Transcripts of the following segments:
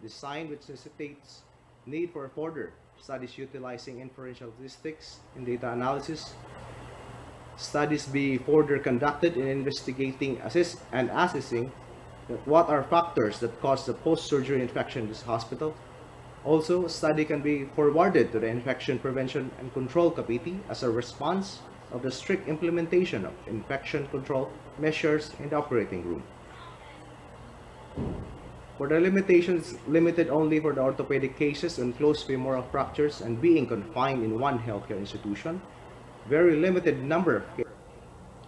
design which necessitates need for further studies utilizing inferential statistics in data analysis. Studies be further conducted in investigating and assessing what are factors that cause the post-surgery infection in this hospital. Also, a study can be forwarded to the Infection Prevention and Control Committee as a response of the strict implementation of infection control measures in the operating room. For the limitations limited only for the orthopedic cases and closed femoral fractures and being confined in one healthcare institution, very limited number of cases.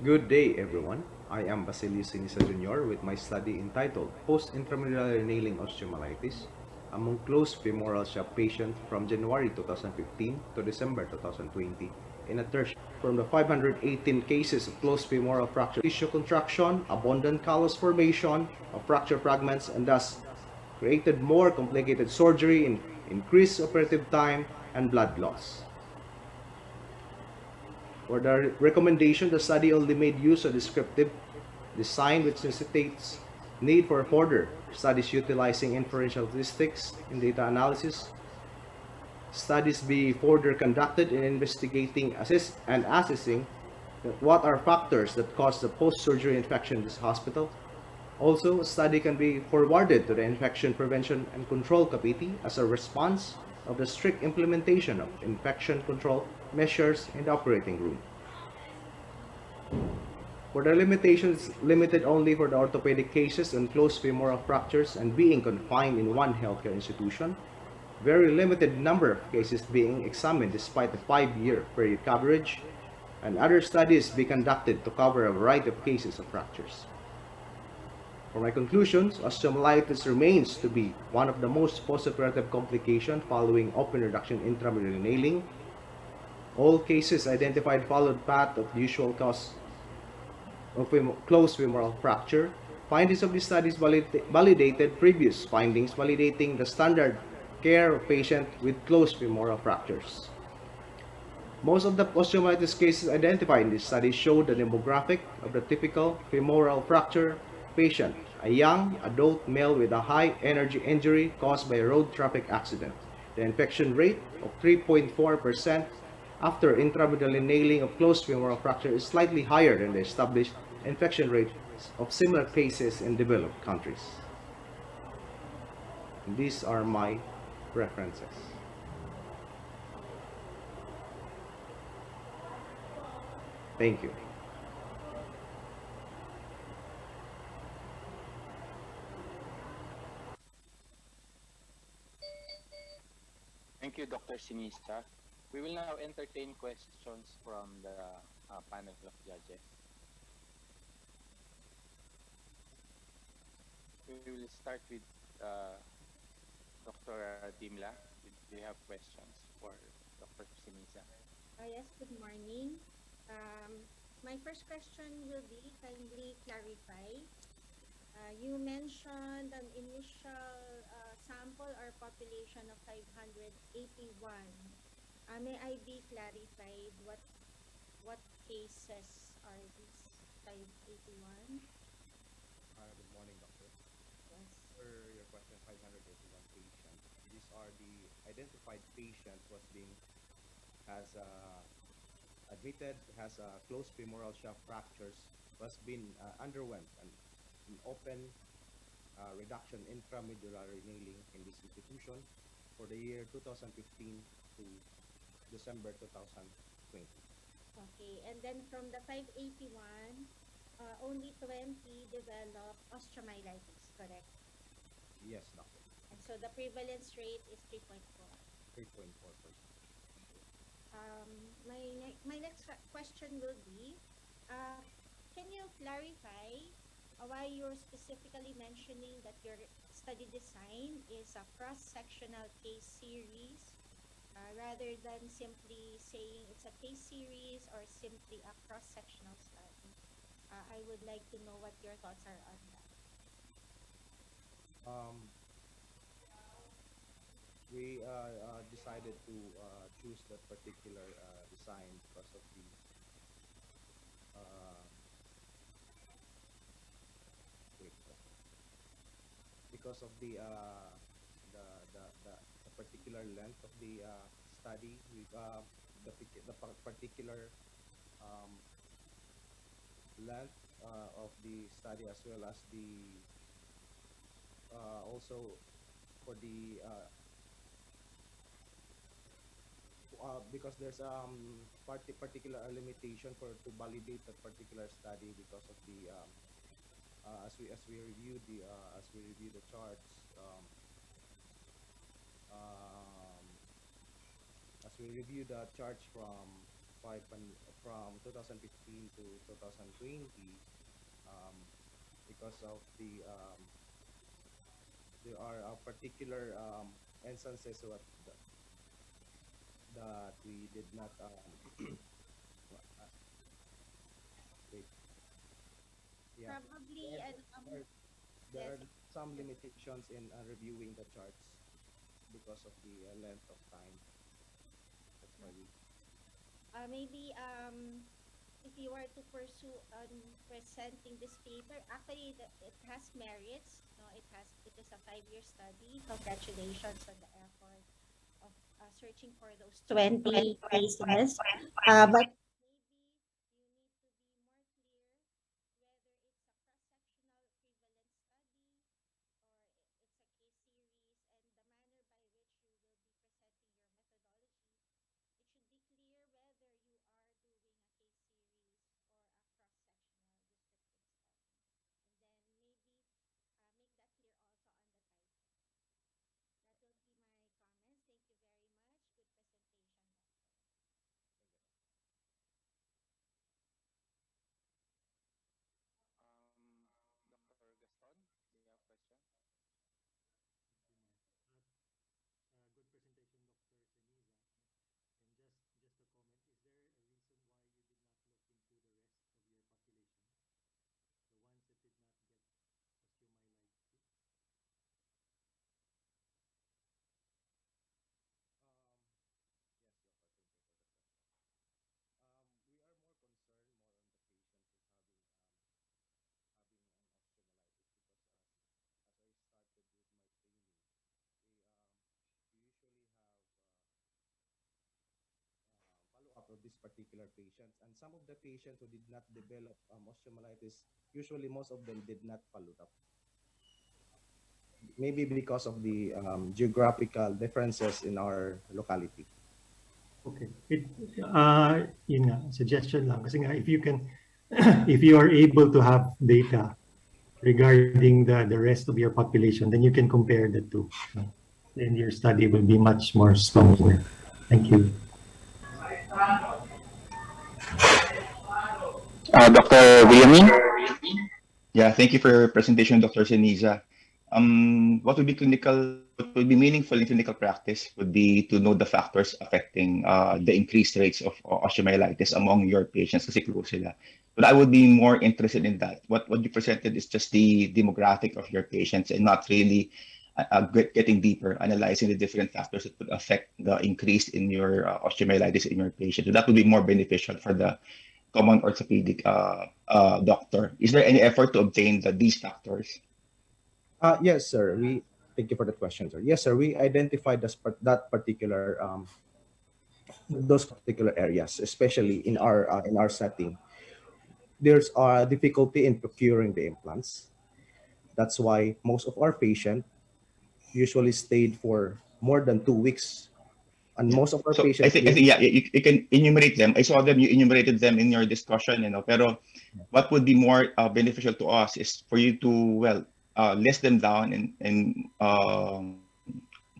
Good day, everyone. I am Basilio Sinisa Jr. with my study entitled Post-Intramedullary Nailing Osteomyelitis among closed femoral shaft patients from January 2015 to December 2020 in a tertiary. From the 518 cases of closed femoral fracture, tissue contraction, abundant callus formation of fracture fragments, and thus created more complicated surgery, increased operative time, and blood loss. For the recommendation, the study only made use of descriptive design which necessitates need for further studies utilizing inferential statistics in data analysis. Studies be further conducted in investigating and assessing what are factors that cause the post-surgery infection in this hospital. Also, a study can be forwarded to the Infection Prevention and Control Committee as a response of the strict implementation of infection control measures in the operating room. For the limitations limited only for the orthopedic cases and closed femoral fractures and being confined in one healthcare institution, very limited number of cases being examined despite the 5-year period coverage, and other studies be conducted to cover a variety of cases of fractures. For my conclusions, osteomyelitis remains to be one of the most postoperative complications following open reduction intramedullary nailing. All cases identified followed path of the usual cause of closed femoral fracture. Findings of these studies validated previous findings, validating the standard care of patients with closed femoral fractures. Most of the osteomyelitis cases identified in this study show the demographic of the typical femoral fracture patient, a young adult male with a high energy injury caused by a road traffic accident. The infection rate of 3.4% after intramedullary nailing of closed femoral fracture is slightly higher than the established infection rate of similar cases in developed countries. These are my references. Thank you. Thank you, Dr. Sinisa. We will now entertain questions from the panel of judges. We will start with Dr. Dimla. Do you have questions for Dr. Sinisa? Yes, good morning. My first question will be, kindly clarify. You mentioned an initial sample or population of 581. May I be clarified what cases are these 581? Good morning, doctor. Yes. For your question, 581 patients. These are the identified patients has admitted, has closed femoral shaft fractures, was been underwent an open reduction intramedullary nailing in this institution for the year 2015 to December 2020. Okay, and then from the 581, only 20 developed osteomyelitis, correct? Yes, doctor. And so the prevalence rate is 3.4. 3.4%. My next question will be, can you clarify why you're specifically mentioning that your study design is a cross-sectional case series rather than simply saying it's a case series or simply a cross-sectional study? I would like to know what your thoughts are on that. We decided to choose that particular design because of the the particular length of the study, the particular um, length of the study, as well as the also for the because there's particular limitation for to validate that particular study because of the as we review the charts, um, as we review the charts from 2015 to 2020, um, because of the there are particular instances that we did not uh, wait, yeah, Probably, there, there yes, are some limitations in reviewing the charts because of the length of time. That's why we maybe if you were to pursue on presenting this paper, actually it has merits. No, it is a 5-year study. Congratulations on the effort of searching for those 20 cases. But maybe you need to be more clear whether it's a cross-sectional equivalent study or it's a case series, and the manner by which you will be presenting your methodology. It should be clear whether you are doing a case series or a cross-sectional descriptive study. And then maybe make that clear also on the title. That will be my comments. Thank you very much. Good presentation, Doctor. Dr. Gaston, do you have question? Thank you, Mark. Good presentation, Dr. Seniza. And just a comment, is there a reason why you did not look into the rest of your population, the ones that did not get osteomyelitis too? um, yes, doctor, thank you for the question. We are more concerned more on the patients who's having an osteomyelitis because as I started with my training, we usually have follow up of these particular patients, and some of the patients who did not develop osteomyelitis, usually most of them did not follow up, maybe because of the geographical differences in our locality. Okay. Yun nga, suggestion lang. Kasi nga, if you can, if you are able to have data regarding the rest of your population, then you can compare the two. Then your study will be much more stronger. Thank you. Dr. Williamin? Yeah, thank you for your presentation, Dr. Seniza. What would be meaningful in clinical practice would be to know the factors affecting the increased rates of osteomyelitis among your patients kasi close sila. But I would be more interested in that. What you presented is just the demographic of your patients and not really getting deeper, analyzing the different factors that would affect the increase in your osteomyelitis in your patient. So that would be more beneficial for the common orthopedic doctor. Is there any effort to obtain these factors? Yes, sir. We thank you for the question, sir. Yes, sir. We identified that particular those particular areas, especially in our setting. There's a difficulty in procuring the implants. That's why most of our patients usually stayed for more than 2 weeks, and Yeah. most of our So patients I live. think yeah, you can enumerate them. I saw them, you enumerated them in your discussion, pero what would be more beneficial to us is for you to, well, list them down and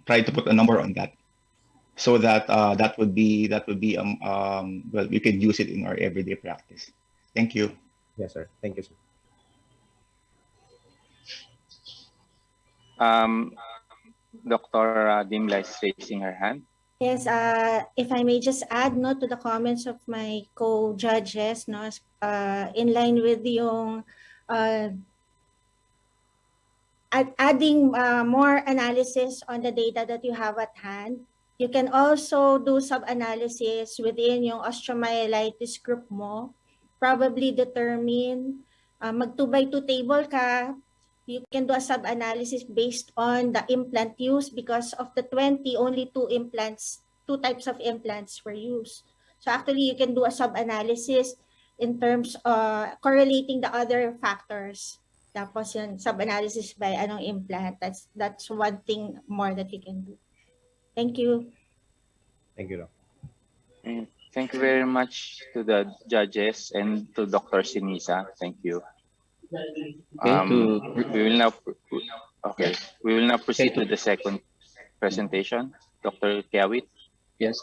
try to put a number on that so that well, we can use it in our everyday practice. Thank you. Yes, sir. Thank you, sir. Um, Dr. Dimla is raising her hand. Yes, if I may just add no to the comments of my co-judges, no, in line with yung uh, adding more analysis on the data that you have at hand. You can also do sub-analysis within yung osteomyelitis group mo. Probably determine, mag 2 by 2 table ka, you can do a sub-analysis based on the implant use, because of the 20, only two types of implants were used. So actually, you can do a sub-analysis in terms of correlating the other factors. Tapos yun, sub-analysis by anong implant. That's one thing more that you can do. Thank you. Thank you, Doc. And thank you very much to the judges and to Dr. Sinisa. Thank you. Okay, We will now okay. We will now proceed to with the second presentation. Dr. Kiawit. yes,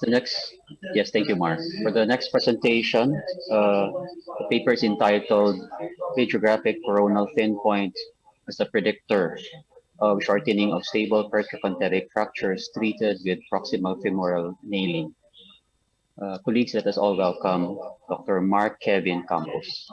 yes, thank you, Mark. For the next presentation, the paper is entitled Radiographic Coronal Thin Point as a Predictor of Shortening of Stable Pertrochanteric Fractures Treated with Proximal Femoral Nailing. Colleagues, let us all welcome Dr. Mark Kevin Campos.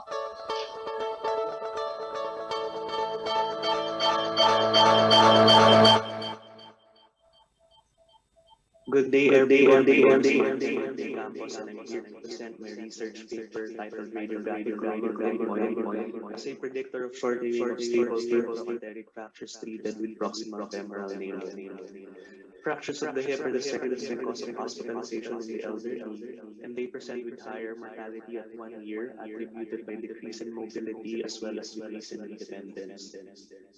Good day, everyone. Campos, and I'm here to present my research paper titled Radiographic Coronal Thin as a predictor of shortening of stable pertrochanteric fractures treated with proximal femoral nailing. Fractures of the hip are the second leading cause of hospitalization in the elderly, and they present with higher mortality at 1 year, attributed by decrease in mobility as well as decrease in independence.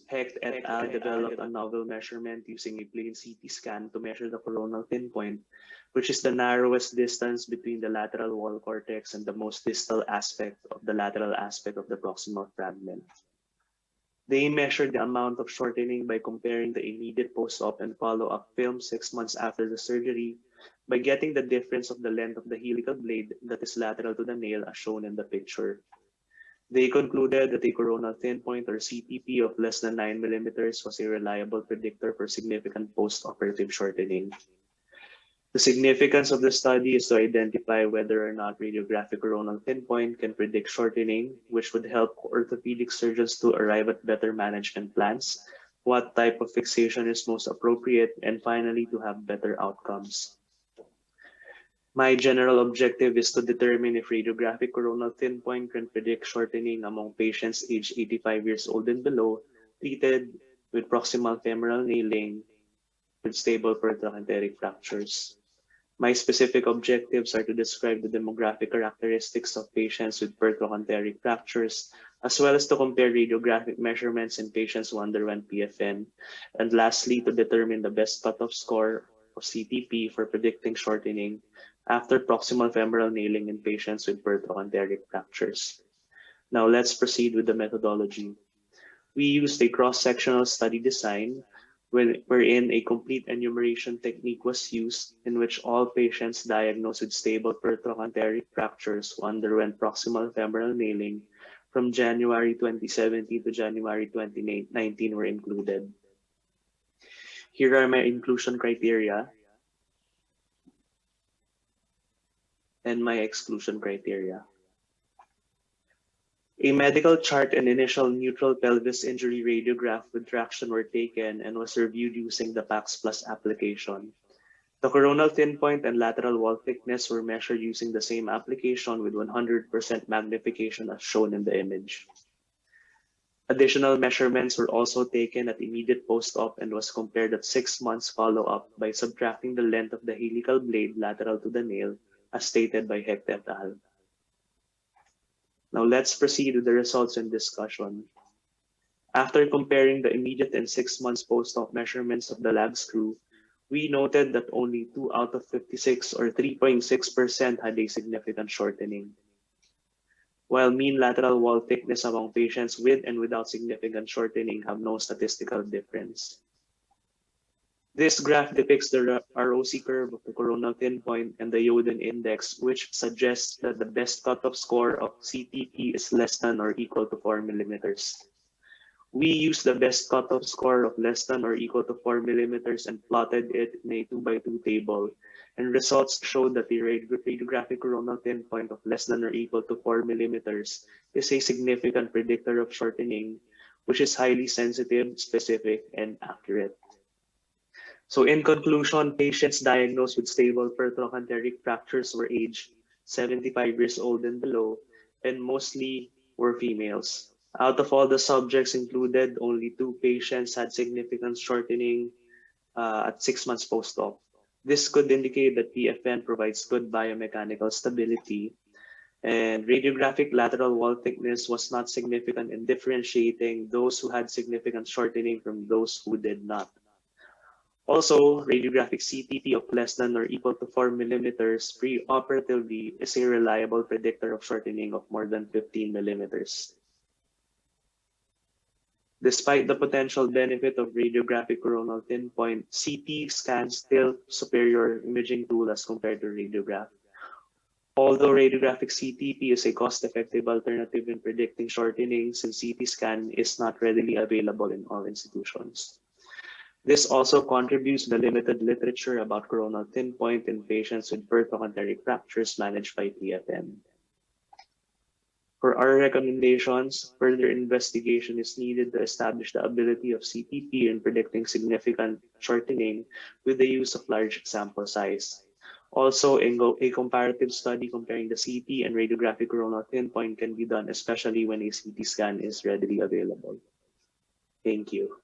Hecht et al. Developed a novel measurement using a plain CT scan to measure the coronal thin point, which is the narrowest distance between the lateral wall cortex and the most distal aspect of the lateral aspect of the proximal fragment. They measured the amount of shortening by comparing the immediate post-op and follow-up film 6 months after the surgery by getting the difference of the length of the helical blade that is lateral to the nail as shown in the picture. They concluded that a coronal thin point or CTP of less than 9 millimeters was a reliable predictor for significant post-operative shortening. The significance of the study is to identify whether or not radiographic coronal thin point can predict shortening, which would help orthopedic surgeons to arrive at better management plans, what type of fixation is most appropriate, and finally to have better outcomes. My general objective is to determine if radiographic coronal thin point can predict shortening among patients aged 85 years old and below, treated with proximal femoral nailing with stable pertrochanteric fractures. My specific objectives are to describe the demographic characteristics of patients with pertrochanteric fractures, as well as to compare radiographic measurements in patients who underwent PFN, and lastly, to determine the best cutoff score of CTP for predicting shortening after proximal femoral nailing in patients with pertrochanteric fractures. Now let's proceed with the methodology. We used a cross-sectional study design wherein a complete enumeration technique was used, in which all patients diagnosed with stable pertrochanteric fractures who underwent proximal femoral nailing from January 2017 to January 2019 were included. Here are my inclusion criteria and my exclusion criteria. A medical chart and initial neutral pelvis injury radiograph with traction were taken and was reviewed using the PAX Plus application. The coronal thin point and lateral wall thickness were measured using the same application with 100% magnification as shown in the image. Additional measurements were also taken at immediate post-op and was compared at 6 months follow-up by subtracting the length of the helical blade lateral to the nail, as stated by Hecht et al. Now let's proceed with the results and discussion. After comparing the immediate and 6 months post-op measurements of the lag screw, we noted that only 2 out of 56 or 3.6% had a significant shortening, while mean lateral wall thickness among patients with and without significant shortening have no statistical difference. This graph depicts the ROC curve of the coronal thin point and the Yoden index, which suggests that the best cutoff score of CTP is less than or equal to 4 millimeters. We used the best cutoff score of less than or equal to 4 millimeters and plotted it in a 2x2 table, and results showed that the radiographic coronal thin point of less than or equal to 4 millimeters is a significant predictor of shortening, which is highly sensitive, specific, and accurate. So in conclusion, patients diagnosed with stable pertrochanteric fractures were aged 75 years old and below, and mostly were females. Out of all the subjects included, only 2 patients had significant shortening at 6 months post-op. This could indicate that PFN provides good biomechanical stability, and radiographic lateral wall thickness was not significant in differentiating those who had significant shortening from those who did not. Also, radiographic CTP of less than or equal to 4 millimeters preoperatively is a reliable predictor of shortening of more than 15 millimeters. Despite the potential benefit of radiographic coronal thin point, CT scans still superior imaging tool as compared to radiograph. Although radiographic CTP is a cost-effective alternative in predicting shortening, since CT scan is not readily available in all institutions. This also contributes to the limited literature about coronal thin point in patients with pertoconteric fractures managed by PFM. For our recommendations, further investigation is needed to establish the ability of CTP in predicting significant shortening with the use of large sample size. Also, a comparative study comparing the CT and radiographic coronal thin point can be done, especially when a CT scan is readily available. Thank you.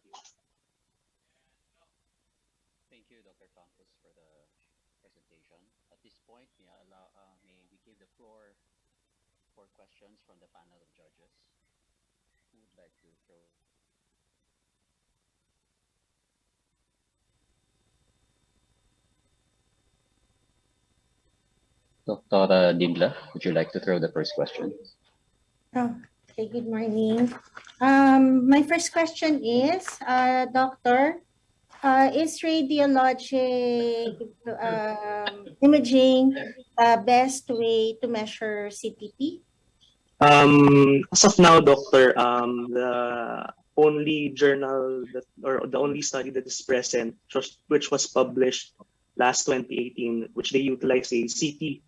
Thank you, Dr. Campos, for the presentation. At this point, may we give the floor for questions from the panel of judges. Who would like to throw? Dr. Dibla, would you like to throw the first question? Oh, okay, good morning. My first question is, Doctor, is radiologic imaging the best way to measure CTP? As of now, Doctor, the only journal or the only study that is present, which was published last 2018, which they utilized a CT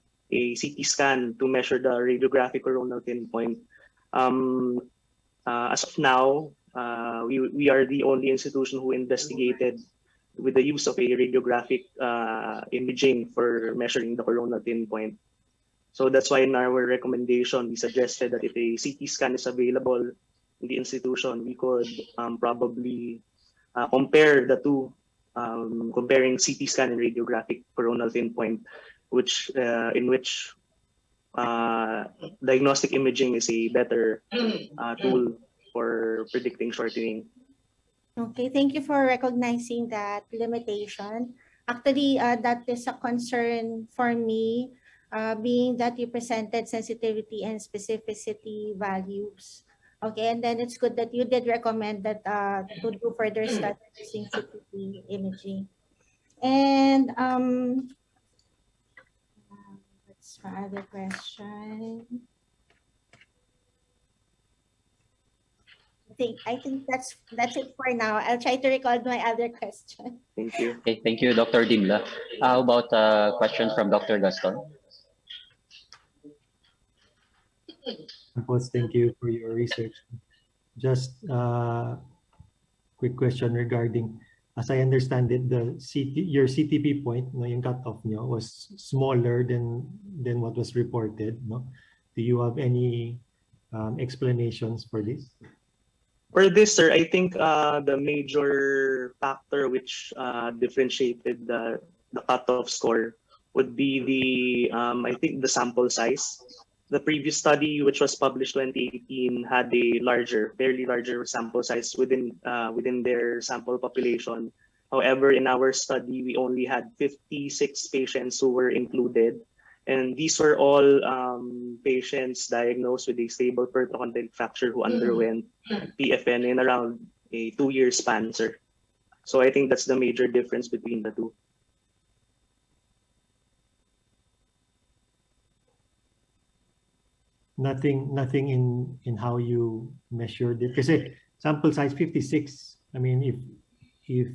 scan to measure the radiographic coronal thin point. As of now, we are the only institution who investigated with the use of a radiographic imaging for measuring the coronal thin point. So that's why in our recommendation, we suggested that if a CT scan is available in the institution, we could probably compare the two, comparing CT scan and radiographic coronal thin point, in which diagnostic imaging is a better tool for predicting shortening. Okay, thank you for recognizing that limitation. Actually, that is a concern for me, being that you presented sensitivity and specificity values. Okay, and then it's good that you did recommend that to do further studies using CTP imaging. And what's my other question? I think that's it for now. I'll try to record my other question. Thank you. Okay, thank you, Dr. Dibla. How about a question from Dr. Gaston? Campos, thank you for your research. Just quick question regarding, as I understand it, your CTP point, no, yung cutoff nyo was smaller than what was reported. No? Do you have any explanations for this? For this, sir, I think the major factor which differentiated the cutoff score would be I think the sample size. The previous study, which was published 2018, had a fairly larger sample size within their sample population. However, in our study, we only had 56 patients who were included. And these were all patients diagnosed with a stable pertoconteric fracture who underwent PFN in around a 2-year span, sir. So I think that's the major difference between the two. Nothing in how you measured it. Kasi sample size 56. I mean, if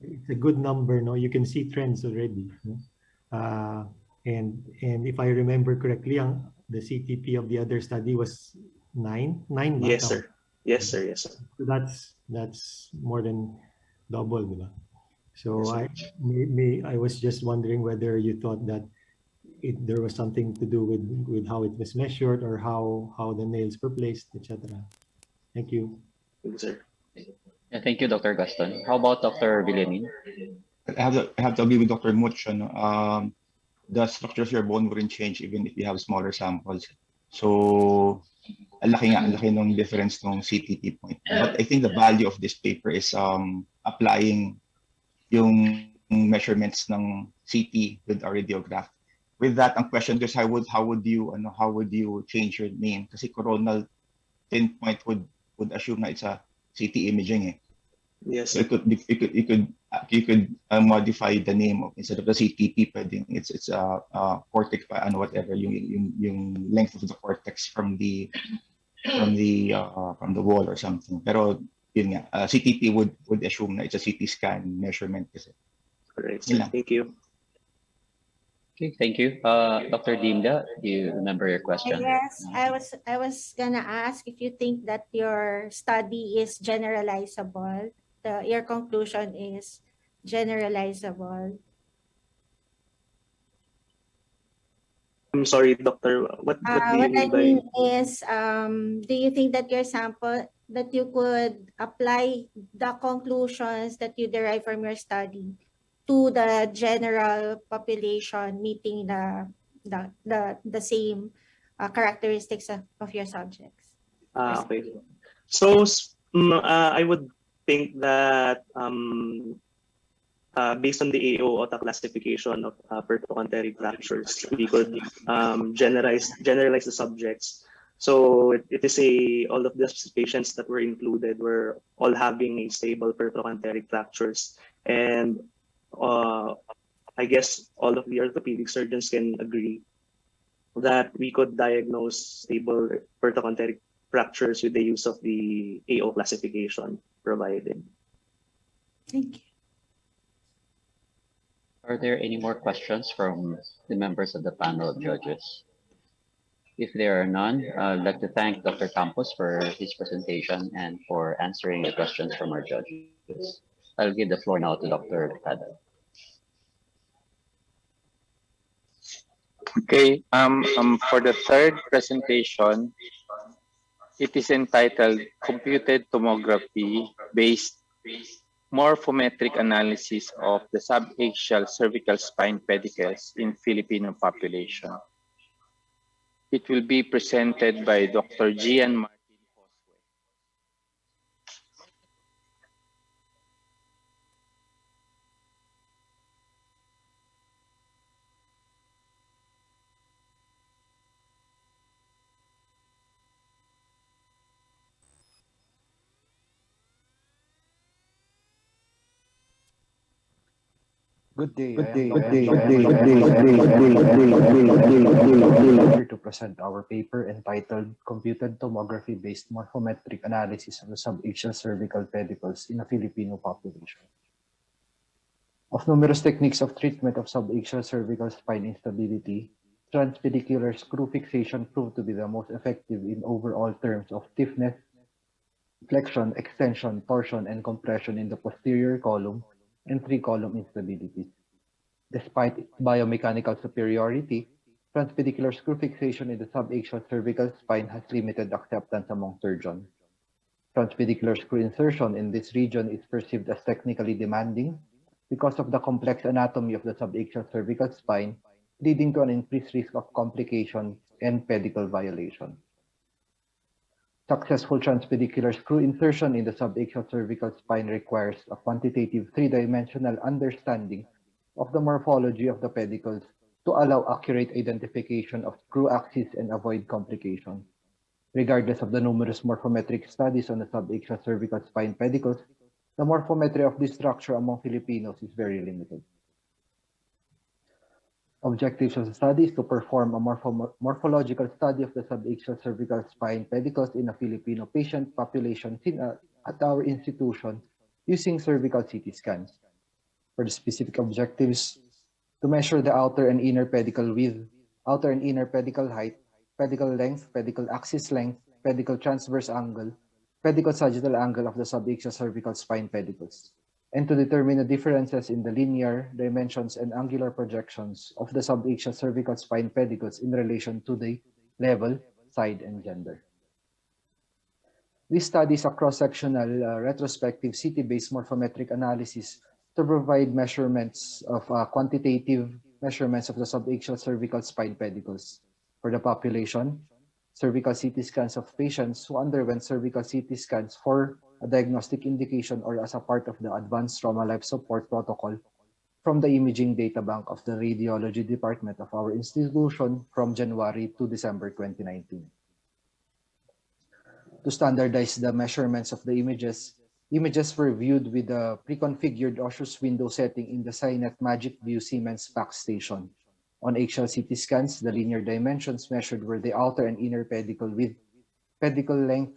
it's a good number, no, you can see trends already. No? And if I remember correctly, the CTP of the other study was 9. Yes, sir. Yes, sir. Yes, sir. So that's more than double, diba? So Yes, I was just wondering whether you thought that there was something to do with how it was measured or how the nails were placed, etc. Thank you. Thank you, sir. Yeah, thank you, Dr. Gaston. How about Dr. Villanin? I have to agree with Dr. Much. Ano, the structures of your bone wouldn't change even if you have smaller samples. So, ang laki ng difference ng CTP point. But I think the value of this paper is applying yung measurements ng CT with a radiograph. With that, ang question is how would you change your name? Kasi coronal thin point would assume na it's a CT imaging eh. Yes, So sir. you could modify the name of, instead of the CTP, pwedeng it's cortex pa ano whatever yung length of the cortex from the wall or something. Pero yun nga, CTP would assume na it's a CT scan measurement kasi. All right, Yun sir. lang. Thank you. Okay, thank you. Dr. Dimda, do you remember your question? Yes, I was gonna ask if you think that your study is generalizable. Your conclusion is generalizable. I'm sorry, doctor. What do you What I mean by? mean is, do you think that your sample, that you could apply the conclusions that you derive from your study to the general population meeting the same characteristics of your subjects? Okay. So I would think that based on the AO OTA classification of pertoconteric fractures, we could generalize the subjects. So it is all of the patients that were included were all having a stable pertoconteric fractures, and I guess all of the orthopedic surgeons can agree that we could diagnose stable pertoconteric fractures with the use of the AO classification provided. Thank you. Are there any more questions from the members of the panel of judges? If there are none, I'd like to thank Dr. Campos for his presentation and for answering the questions from our judges. I'll give the floor now to Dr. Cada. Okay, for the third presentation, it is entitled Computed Tomography Based Morphometric Analysis of the Subaxial Cervical Spine Pedicles in Filipino Population. It will be presented by Dr. Gian Martin Josue. Good day. Good day. I am here to present our paper entitled Computed Tomography-Based Morphometric Analysis of the Subaxial Cervical Pedicles in a Filipino Population. Of numerous techniques of treatment of subaxial cervical spine instability, transpedicular screw fixation proved to be the most effective in overall terms of stiffness, flexion, extension, torsion, and compression in the posterior column and three-column instabilities. Despite its biomechanical superiority, transpedicular screw fixation in the subaxial cervical spine has limited acceptance among surgeons. Transpedicular screw insertion in this region is perceived as technically demanding because of the complex anatomy of the subaxial cervical spine, leading to an increased risk of complications and pedicle violation. Successful transpedicular screw insertion in the subaxial cervical spine requires a quantitative three-dimensional understanding of the morphology of the pedicles to allow accurate identification of screw axis and avoid complications. Regardless of the numerous morphometric studies on the subaxial cervical spine pedicles, the morphometry of this structure among Filipinos is very limited. Objectives of the study is to perform a morphological study of the subaxial cervical spine pedicles in a Filipino patient population at our institution using cervical CT scans. For the specific objectives, to measure the outer and inner pedicle width, outer and inner pedicle height, pedicle length, pedicle axis length, pedicle transverse angle, pedicle sagittal angle of the subaxial cervical spine pedicles, and to determine the differences in the linear, dimensions, and angular projections of the subaxial cervical spine pedicles in relation to the level, side, and gender. This study is a cross-sectional retrospective CT-based morphometric analysis to provide measurements of quantitative measurements of the subaxial cervical spine pedicles for the population, cervical CT scans of patients who underwent cervical CT scans for a diagnostic indication or as a part of the advanced trauma life support protocol from the imaging data bank of the radiology department of our institution from January to December 2019. To standardize the measurements of the images, images were viewed with the pre-configured osseous window setting in the Cynet Magic View Siemens PACS station. On axial CT scans, the linear dimensions measured were the outer and inner pedicle width, pedicle length,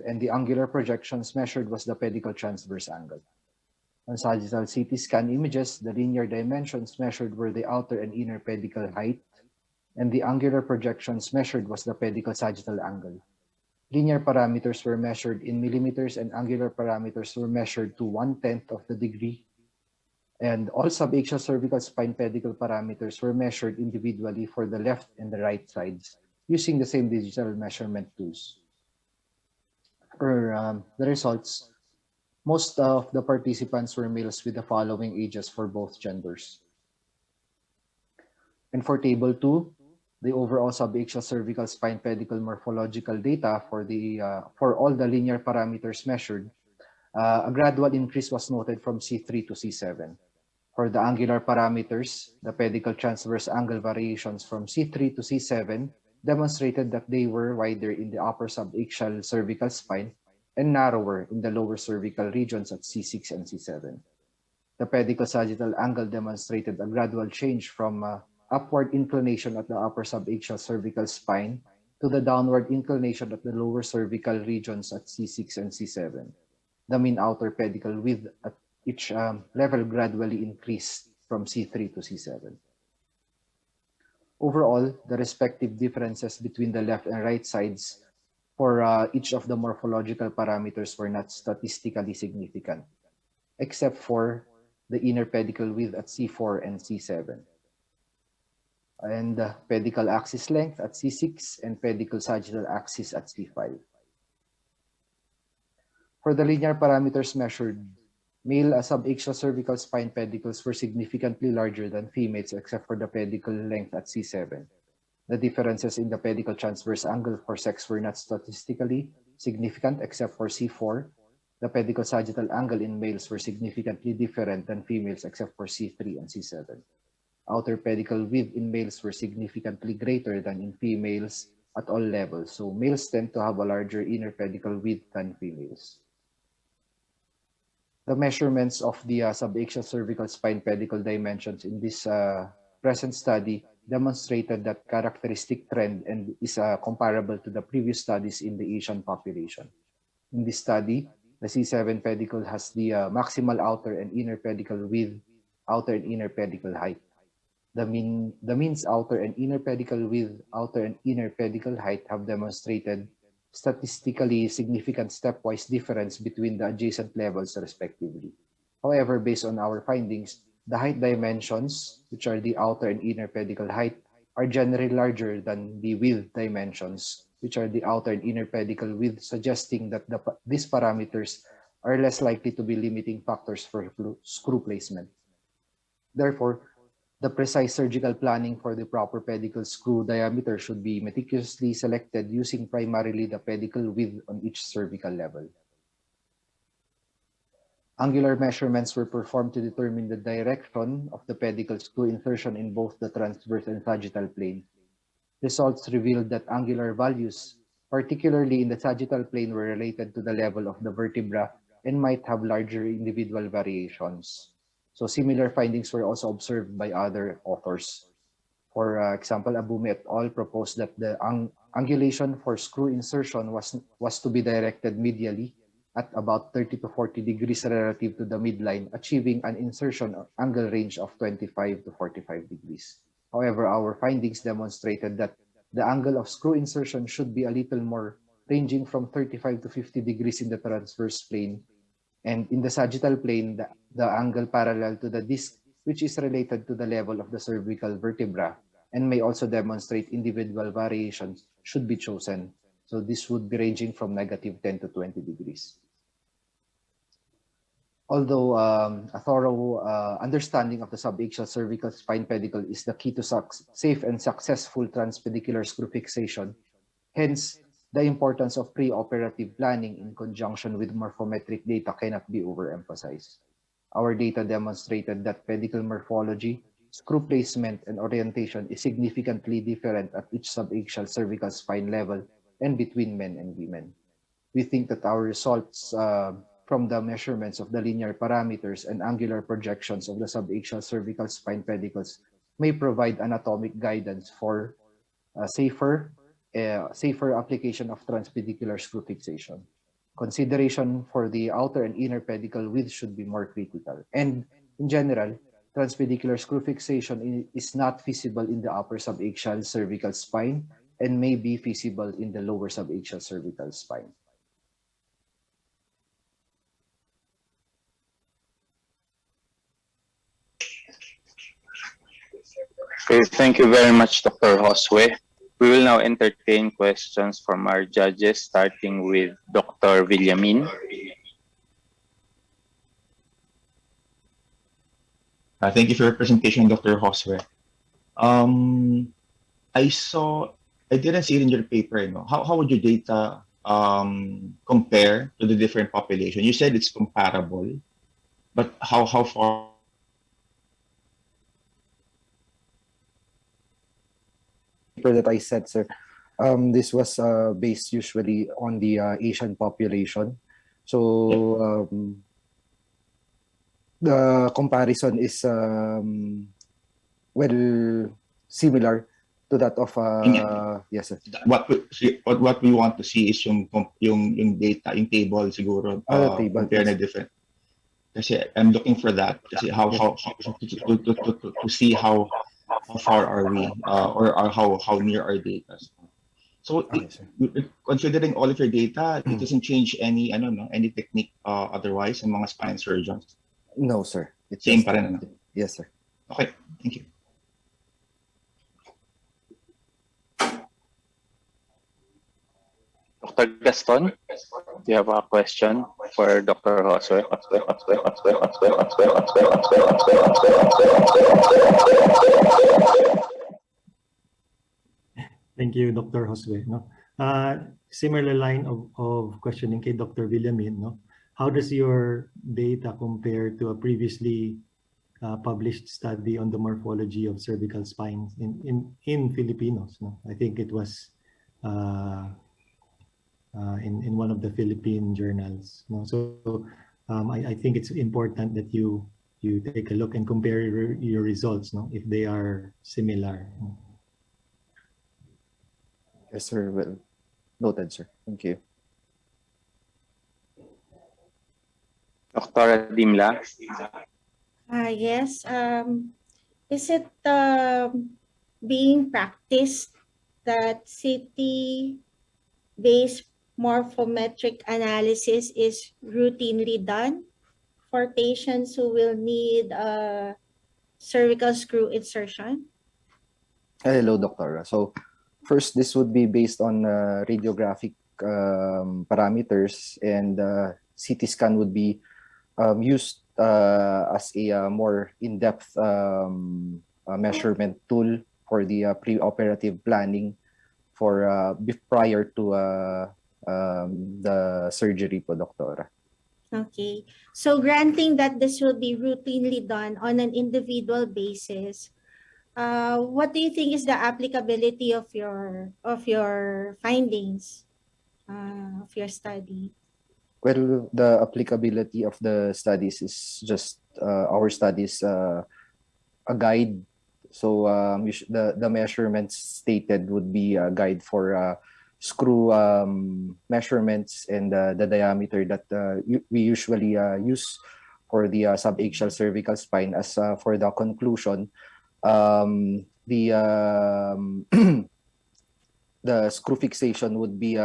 and the angular projections measured was the pedicle transverse angle. On sagittal CT scan images, the linear dimensions measured were the outer and inner pedicle height, and the angular projections measured was the pedicle sagittal angle. Linear parameters were measured in millimeters and angular parameters were measured to 1/10 of the degree. And all subaxial cervical spine pedicle parameters were measured individually for the left and the right sides using the same digital measurement tools. For the results, most of the participants were males with the following ages for both genders. And for table 2, the overall subaxial cervical spine pedicle morphological data for all the linear parameters measured, a gradual increase was noted from C3 to C7. For the angular parameters, the pedicle transverse angle variations from C3 to C7 demonstrated that they were wider in the upper subaxial cervical spine and narrower in the lower cervical regions at C6 and C7. The pedicle sagittal angle demonstrated a gradual change from upward inclination at the upper subaxial cervical spine to the downward inclination at the lower cervical regions at C6 and C7. The mean outer pedicle width at each level gradually increased from C3 to C7. Overall, the respective differences between the left and right sides for each of the morphological parameters were not statistically significant, except for the inner pedicle width at C4 and C7, and pedicle axis length at C6 and pedicle sagittal axis at C5. For the linear parameters measured, male subaxial cervical spine pedicles were significantly larger than females except for the pedicle length at C7. The differences in the pedicle transverse angle for sex were not statistically significant except for C4. The pedicle sagittal angle in males were significantly different than females except for C3 and C7. Outer pedicle width in males were significantly greater than in females at all levels, so males tend to have a larger inner pedicle width than females. The measurements of the subaxial cervical spine pedicle dimensions in this present study demonstrated that characteristic trend and is comparable to the previous studies in the Asian population. In this study, the C7 pedicle has the maximal outer and inner pedicle width, outer and inner pedicle height. The means outer and inner pedicle width, outer and inner pedicle height have demonstrated statistically significant stepwise difference between the adjacent levels respectively. However, based on our findings, the height dimensions, which are the outer and inner pedicle height, are generally larger than the width dimensions, which are the outer and inner pedicle width, suggesting that these parameters are less likely to be limiting factors for screw placement. Therefore, the precise surgical planning for the proper pedicle screw diameter should be meticulously selected using primarily the pedicle width on each cervical level. Angular measurements were performed to determine the direction of the pedicle screw insertion in both the transverse and sagittal plane. Results revealed that angular values, particularly in the sagittal plane, were related to the level of the vertebra and might have larger individual variations. So similar findings were also observed by other authors. For example, Abumi et al. Proposed that the angulation for screw insertion was to be directed medially at about 30 to 40 degrees relative to the midline, achieving an insertion angle range of 25 to 45 degrees. However, our findings demonstrated that the angle of screw insertion should be a little more, ranging from 35 to 50 degrees in the transverse plane, and in the sagittal plane, the angle parallel to the disc, which is related to the level of the cervical vertebra and may also demonstrate individual variations, should be chosen. So this would be ranging from -10 to 20 degrees. Although a thorough understanding of the subaxial cervical spine pedicle is the key to safe and successful transpedicular screw fixation, hence the importance of pre-operative planning in conjunction with morphometric data cannot be overemphasized. Our data demonstrated that pedicle morphology, screw placement, and orientation is significantly different at each subaxial cervical spine level and between men and women. We think that our results from the measurements of the linear parameters and angular projections of the subaxial cervical spine pedicles may provide anatomic guidance for safer application of transpedicular screw fixation. Consideration for the outer and inner pedicle width should be more critical. And in general, transpedicular screw fixation is not feasible in the upper subaxial cervical spine and may be feasible in the lower subaxial cervical spine. Okay, thank you very much, Dr. Josue. We will now entertain questions from our judges, starting with Dr. Villamin. Thank you for your presentation, Dr. Josue. I didn't see it in your paper. How would your data compare to the different population? You said it's comparable, but how far? Paper that I said, sir, this was based usually on the Asian population. So the comparison is well similar to that of yes, sir. What we want to see is yung data, yung table siguro, Table, compare na yes. different. Kasi I'm looking for that. Kasi how to see how far are we, or how near our data. So Okay, sir. considering all of your data, it doesn't change any any technique otherwise ng mga spine surgeons. No, sir. It's Same just, pa rin, ano? yes, sir. Okay, thank you. Dr. Gaston, do you have a question for Dr. Josue? Thank you, Dr. Josue. No? Similar line of questioning kay Dr. Villamin. No? How does your data compare to a previously published study on the morphology of cervical spines in Filipinos? No? I think it was in one of the Philippine journals. No? So I think it's important that you take a look and compare your results, no? If they are similar. No? Yes, sir. Well, noted, sir. Thank you. Dr. Dimla? Yes. Is it being practiced that CT-based morphometric analysis is routinely done for patients who will need cervical screw insertion? Hello, Doctor. So first, this would be based on radiographic parameters, and CT scan would be used as a more in-depth measurement tool for the pre-operative planning for prior to the surgery po, Doctor. Okay. So granting that this will be routinely done on an individual basis, what do you think is the applicability of your findings of your study? Well, the applicability of the studies is just our studies a guide. So the measurements stated would be a guide for screw measurements and the diameter that we usually use for the subaxial cervical spine. As for the conclusion, the the screw fixation would be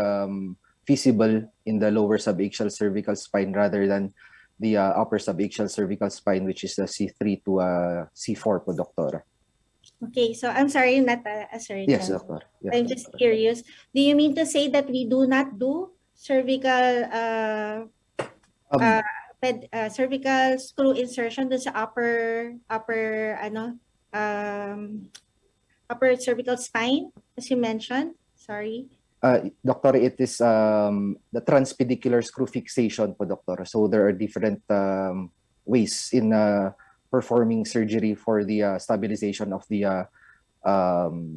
feasible in the lower subaxial cervical spine rather than the upper subaxial cervical spine, which is the C3 to C4 po, Doctor. Okay, so I'm sorry, not a certain. Yes, doctor. Yes, I'm just doctor. curious. Do you mean to say that we do not do cervical Um, cervical screw insertion dun sa upper upper cervical spine, as you mentioned? Sorry. Doctor, it is the transpedicular screw fixation po, doctor. So there are different ways in performing surgery for the stabilization of the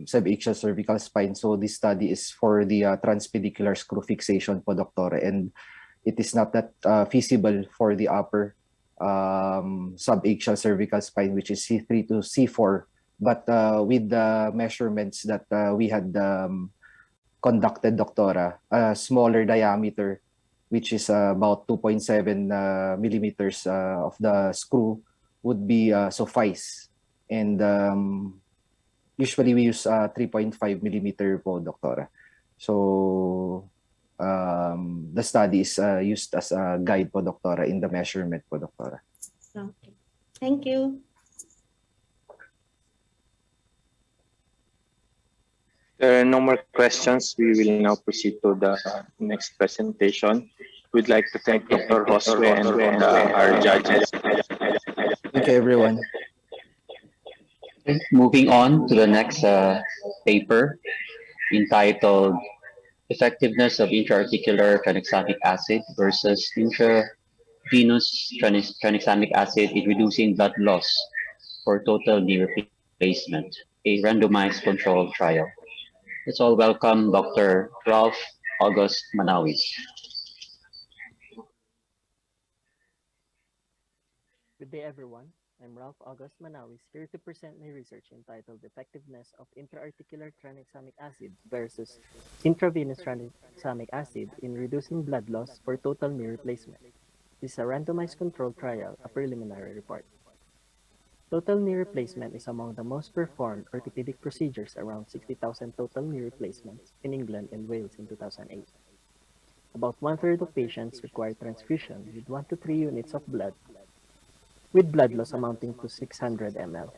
subaxial cervical spine. So this study is for the transpedicular screw fixation po, doctor. And it is not that feasible for the upper subaxial cervical spine, which is C3 to C4. But with the measurements that we had conducted, doctora, a smaller diameter, which is about 2.7 millimeters of the screw would be suffice. And usually we use 3.5 millimeter po, doctora. So the study is used as a guide po, doctora, in the measurement po, doctora. Okay. Thank you. There are no more questions. We will now proceed to the next presentation. We'd like to thank Dr. Josue and our judges. Thank you, everyone. Okay, moving on to the next paper entitled Effectiveness of Intraarticular Tranexamic Acid versus Intravenous Tranexamic Acid in Reducing Blood Loss for Total Knee Replacement, a randomized controlled trial. Let's all welcome Dr. Ralph August Manawis. Good day, everyone. I'm Ralph August Manawis, here to present my research entitled Effectiveness of Intraarticular Tranexamic Acid versus Intravenous Tranexamic Acid in Reducing Blood Loss for Total Knee Replacement. This is a randomized controlled trial, a preliminary report. Total knee replacement is among the most performed orthopedic procedures, around 60,000 total knee replacements in England and Wales in 2008. About one-third of patients require transfusion with 1 to 3 units of blood, with blood loss amounting to 600 ml.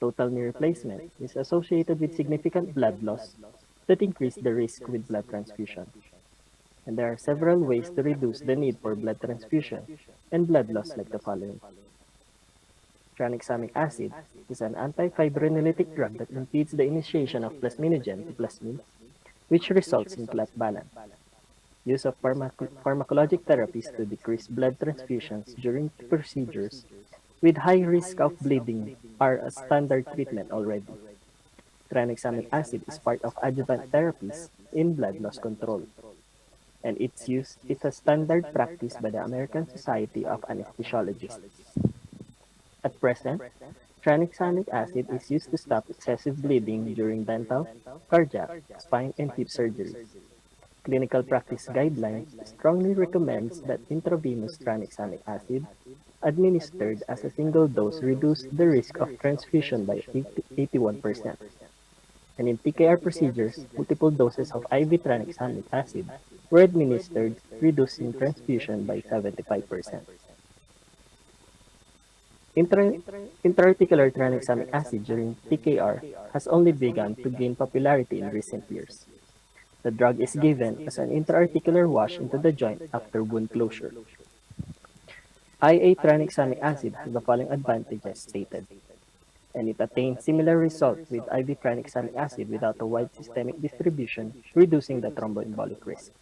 Total knee replacement is associated with significant blood loss that increase the risk with blood transfusion. And there are several ways to reduce the need for blood transfusion and blood loss, like the following. Tranexamic acid is an anti-fibrinolytic drug that impedes the initiation of plasminogen to plasmin, which results in clot balance. Use of pharmacologic therapies to decrease blood transfusions during procedures with high risk of bleeding are a standard treatment already. Tranexamic acid is part of adjuvant therapies in blood loss control, and its use is a standard practice by the American Society of Anesthesiologists. At present, tranexamic acid is used to stop excessive bleeding during dental, cardiac, spine, and hip surgeries. Clinical practice guidelines strongly recommends that intravenous tranexamic acid administered as a single dose reduce the risk of transfusion by 81%. And in TKR procedures, multiple doses of IV tranexamic acid were administered, reducing transfusion by 75%. Intraarticular tranexamic acid during TKR has only begun to gain popularity in recent years. The drug is given as an intraarticular wash into the joint after wound closure. IA tranexamic acid has the following advantages stated, and it attains similar results with IV tranexamic acid without a wide systemic distribution, reducing the thromboembolic risk.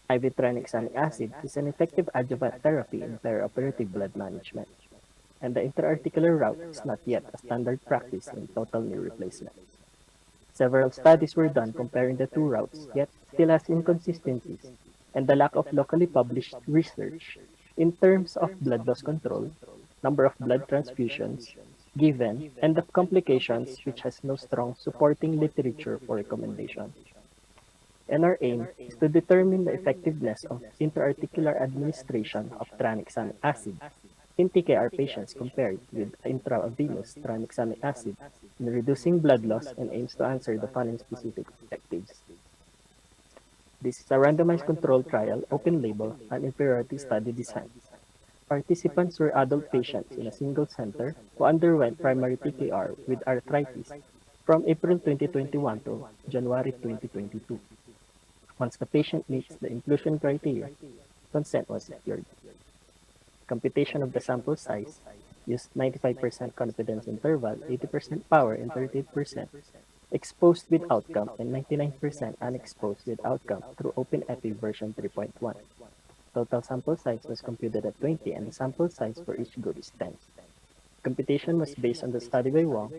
IV tranexamic acid is an effective adjuvant therapy in perioperative blood management, and the intraarticular route is not yet a standard practice in total knee replacement. Several studies were done comparing the two routes, yet still has inconsistencies, and the lack of locally published research in terms of blood loss control, number of blood transfusions given, and the complications, which has no strong supporting literature for recommendation. And our aim is to determine the effectiveness of intraarticular administration of tranexamic acid in TKR patients compared with intravenous tranexamic acid in reducing blood loss, and aims to answer the following specific objectives. This is a randomized controlled trial, open label, and inferiority study design. Participants were adult patients in a single center who underwent primary TKR with arthritis from April 2021 to January 2022. Once the patient meets the inclusion criteria, consent was secured. Computation of the sample size used 95% confidence interval, 80% power, and 38% exposed with outcome and 99% unexposed with outcome through OpenEpi version 3.1. Total sample size was computed at 20 and the sample size for each group is 10. Computation was based on the study by Wong,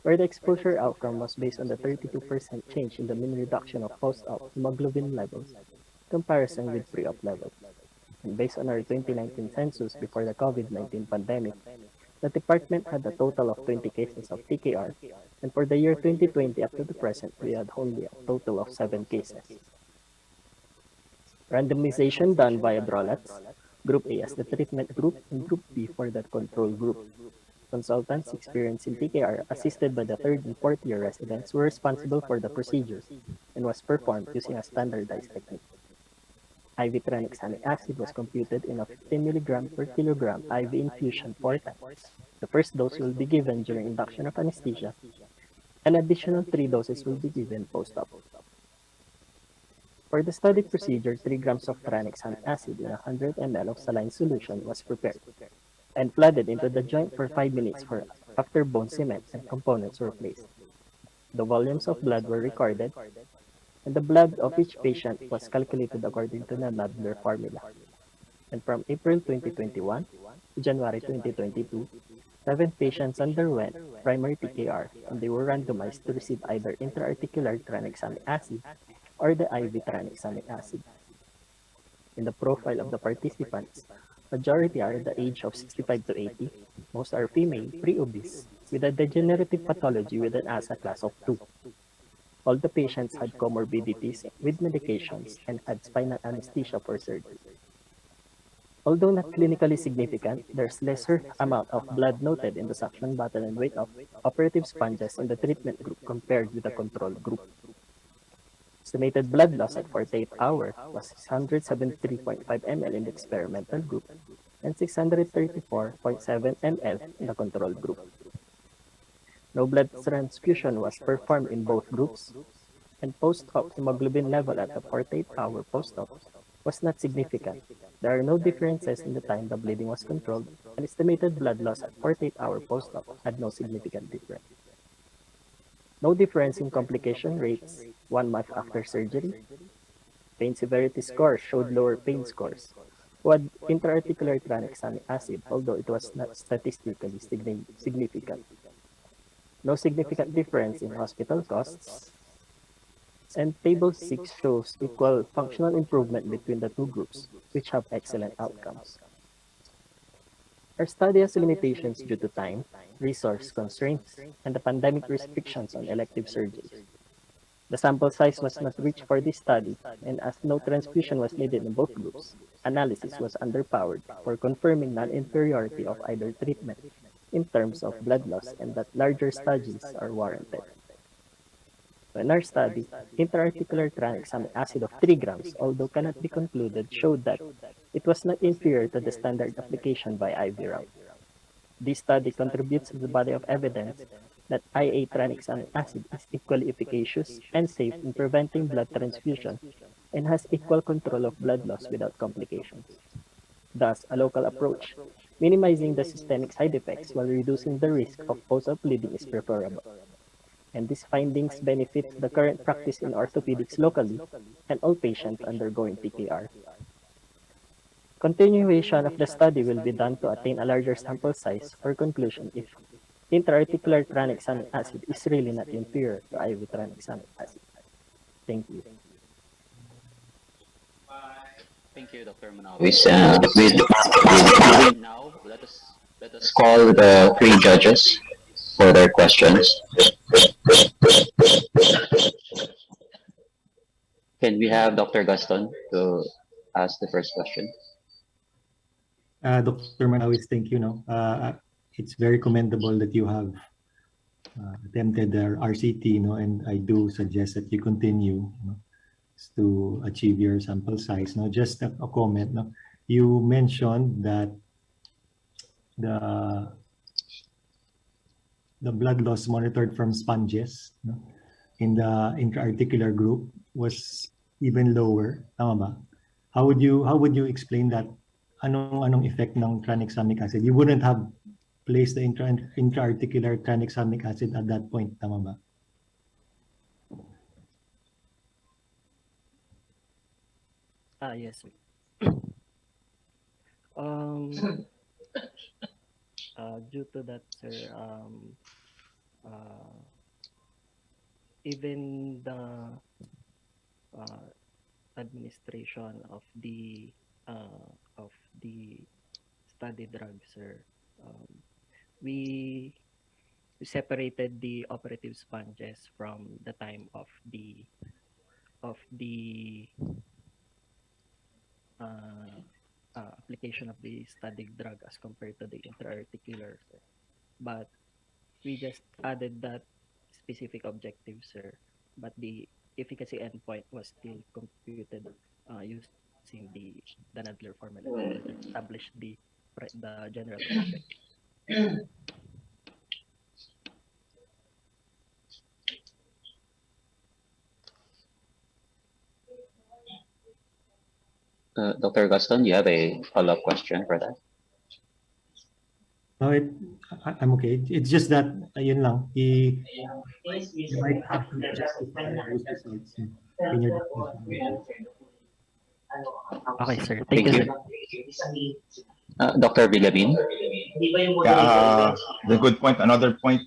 where the exposure outcome was based on the 32% change in the mean reduction of post-op hemoglobin levels comparison with pre-op levels. And based on our 2019 census before the COVID-19 pandemic, the department had a total of 20 cases of TKR, and for the year 2020 up to the present, we had only a total of 7 cases. Randomization done via Brolats, Group A as the treatment group and Group B for the control group. Consultants experienced in TKR assisted by the 3rd and 4th year residents were responsible for the procedure and was performed using a standardized technique. IV tranexamic acid was computed in a 15 mg per kilogram IV infusion 4 times. The first dose will be given during induction of anesthesia. An additional 3 doses will be given post-op. For the study procedure, 3 grams of tranexamic acid in 100 ml of saline solution was prepared and flooded into the joint for 5 minutes after bone cement and components were placed. The volumes of blood were recorded, and the blood of each patient was calculated according to the Nadler formula. And from April 2021 to January 2022, 7 patients underwent primary TKR, and they were randomized to receive either intra-articular tranexamic acid or the IV tranexamic acid. In the profile of the participants, majority are the age of 65 to 80, most are female, pre-obese, with a degenerative pathology with an ASA class of 2. All the patients had comorbidities with medications and had spinal anesthesia for surgery. Although not clinically significant, there's lesser amount of blood noted in the suction button and weight of operative sponges in the treatment group compared with the control group. Estimated blood loss at 48 hours was 673.5 ml in the experimental group and 634.7 ml in the control group. No blood transfusion was performed in both groups, and post-op hemoglobin level at the 48-hour post-op was not significant. There are no differences in the time the bleeding was controlled, and estimated blood loss at 48-hour post-op had no significant difference. No difference in complication rates 1 month after surgery. Pain severity scores showed lower pain scores who had intra-articular tranexamic acid, although it was not statistically significant. No significant difference in hospital costs, and Table 6 shows equal functional improvement between the two groups, which have excellent outcomes. Our study has limitations due to time, resource constraints, and the pandemic restrictions on elective surgeries. The sample size was not reached for this study, and as no transfusion was needed in both groups, analysis was underpowered for confirming non-inferiority of either treatment in terms of blood loss and that larger studies are warranted. In our study, intra-articular tranexamic acid of 3 grams, although cannot be concluded, showed that it was not inferior to the standard application by IV route. This study contributes to the body of evidence that IA tranexamic acid is equally efficacious and safe in preventing blood transfusion and has equal control of blood loss without complications. Thus, a local approach, minimizing the systemic side effects while reducing the risk of post-op bleeding is preferable. And these findings benefit the current practice in orthopedics locally and all patients undergoing TKR. Continuation of the study will be done to attain a larger sample size for conclusion if intra-articular tranexamic acid is really not inferior to IV tranexamic acid. Thank you. Thank you, Dr. Manawis. Now, let us call the 3 judges for their questions. Can we have Dr. Gaston to ask the first question? Dr. Manawis, thank you. It's very commendable that you have attempted the RCT, and I do suggest that you continue to achieve your sample size. Just a comment. You mentioned that the blood loss monitored from sponges, no, in the intra-articular group was even lower. Tama ba? How would you explain that? Anong effect ng tranexamic acid? You wouldn't have placed the intra-articular tranexamic acid at that point. Tama ba? Yes. Due to that, sir, even the administration of the study drug, sir, we separated the operative sponges from the time of the application of the study drug as compared to the intra-articular, sir. But we just added that specific objective, sir. But the efficacy endpoint was still computed using the Nadler formula to establish the general effect. Dr. Gaston, you have a follow-up question for that? No, I'm okay. It's just that, yun lang, you might have to justify those results in your discussion. Okay, sir. Thank you, sir. Dr. Villamin? Yeah, the good point. Another point,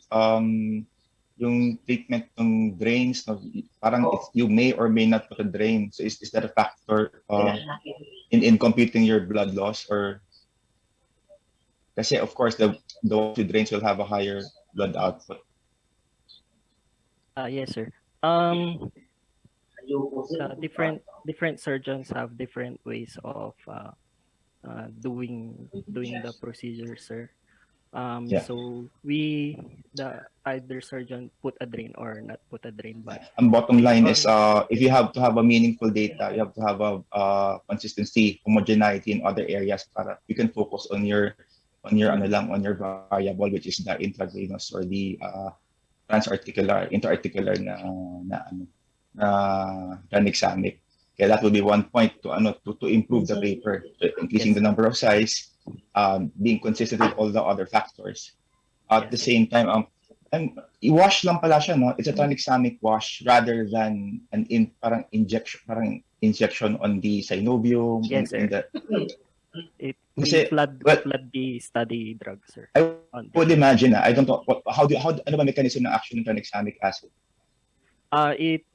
yung treatment ng drains, no, parang you may or may not put a drain. So is that a factor in computing your blood loss? Or kasi of course the two drains will have a higher blood output. Yes, sir. Different surgeons have different ways of doing the procedure, sir. Yeah. So either surgeon put a drain or not put a drain, but Ang bottom line is if you have to have a meaningful data, you have to have a consistency, homogeneity in other areas para you can focus on your variable, which is the intravenous or the interarticular na tranexamic. Kaya that would be one point to improve the paper, increasing the number of size, being consistent with all the other factors. At the same time, i-wash lang pala siya, no? It's a tranexamic wash rather than parang injection on the synovium. Yes, sir. We flood the study drug, sir. I would imagine, I don't know, ano ba mechanism ng action ng tranexamic acid? It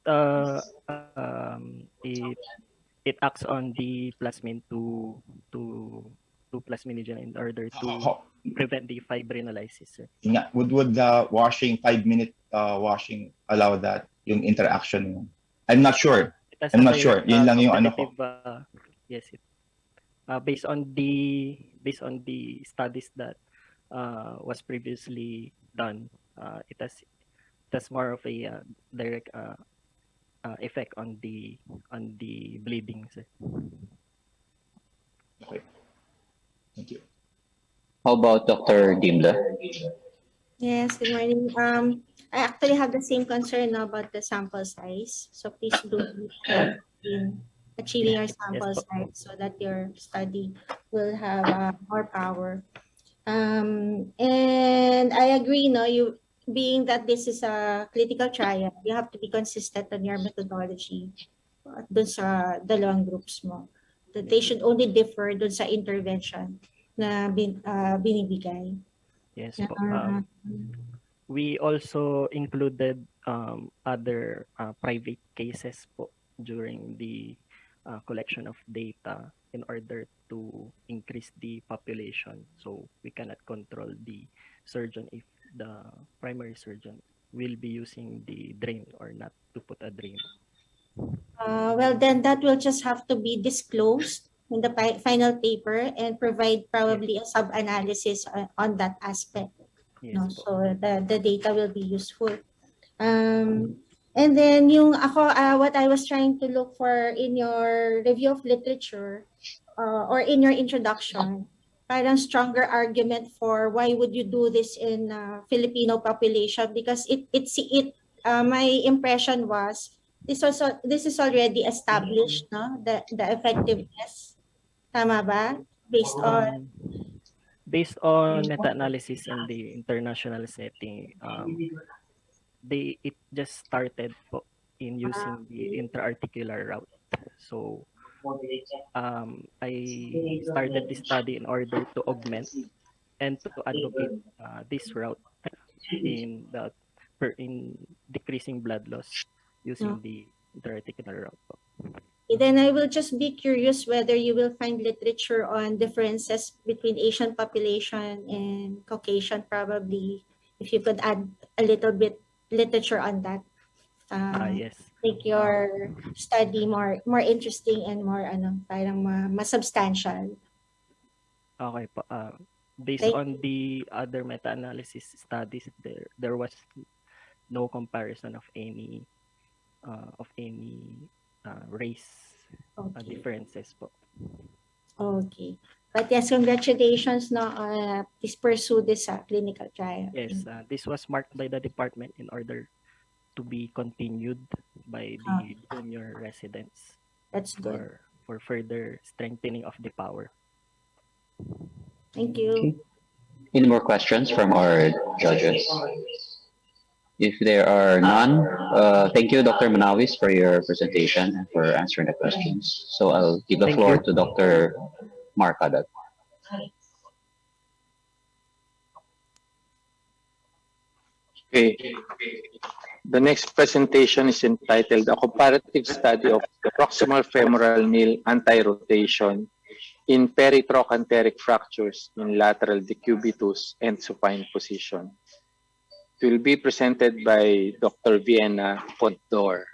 acts on the plasmin to plasminogen in order to prevent the fibrinolysis, sir. Yeah. Would the 5-minute washing allow that, yung interaction? I'm not sure. I'm not sure. Yun lang yung ano ko. Yes, based on the studies that was previously done, it has more of a direct effect on the bleeding, sir. Okay. Thank you. How about Dr. Dimla? Yes, good morning. I actually have the same concern about the sample size. So please do in achieving your sample size so that your study will have more power. And I agree, you being that this is a clinical trial, you have to be consistent on your methodology dun sa dalawang groups mo. That they should only differ dun sa intervention na binibigay. Yes. We also included other private cases po during the collection of data in order to increase the population. So we cannot control the surgeon if the primary surgeon will be using the drain or not to put a drain. Well, then that will just have to be disclosed in the final paper and provide probably a sub-analysis on that aspect. Yes, so the data will be useful. And then what I was trying to look for in your review of literature or in your introduction, parang stronger argument for why would you do this in Filipino population, because my impression was this is already established, no, the effectiveness, tama ba, based on Um, Based on meta-analysis in the international setting, it just started po in using the intra-articular route. So I started this study in order to augment and to advocate this route in in decreasing blood loss no. using the intra-articular route po. Then I will just be curious whether you will find literature on differences between Asian population and Caucasian, probably. If you could add a little bit literature on that, Yes. make your study more interesting and more parang mas substantial. Okay po. Based Thank on the other meta-analysis studies, there was no comparison of any race Okay. differences po. Okay. But yes, congratulations, no. Please pursue this clinical trial. Yes, this was marked by the department in order to be continued by Ah. the junior residents That's good. for further strengthening of the power. Thank you. Okay. Any more questions from our judges? If there are none, thank you, Dr. Manawis, for your presentation and for answering the questions. So I'll give the Thank floor you. to Dr. Mark Haddad. Okay. The next presentation is entitled A Comparative Study of Proximal Femoral Nail Anti-Rotation in Peritrochanteric Fractures in Lateral Decubitus and Supine Position. It will be presented by Dr. Vienna Poddor.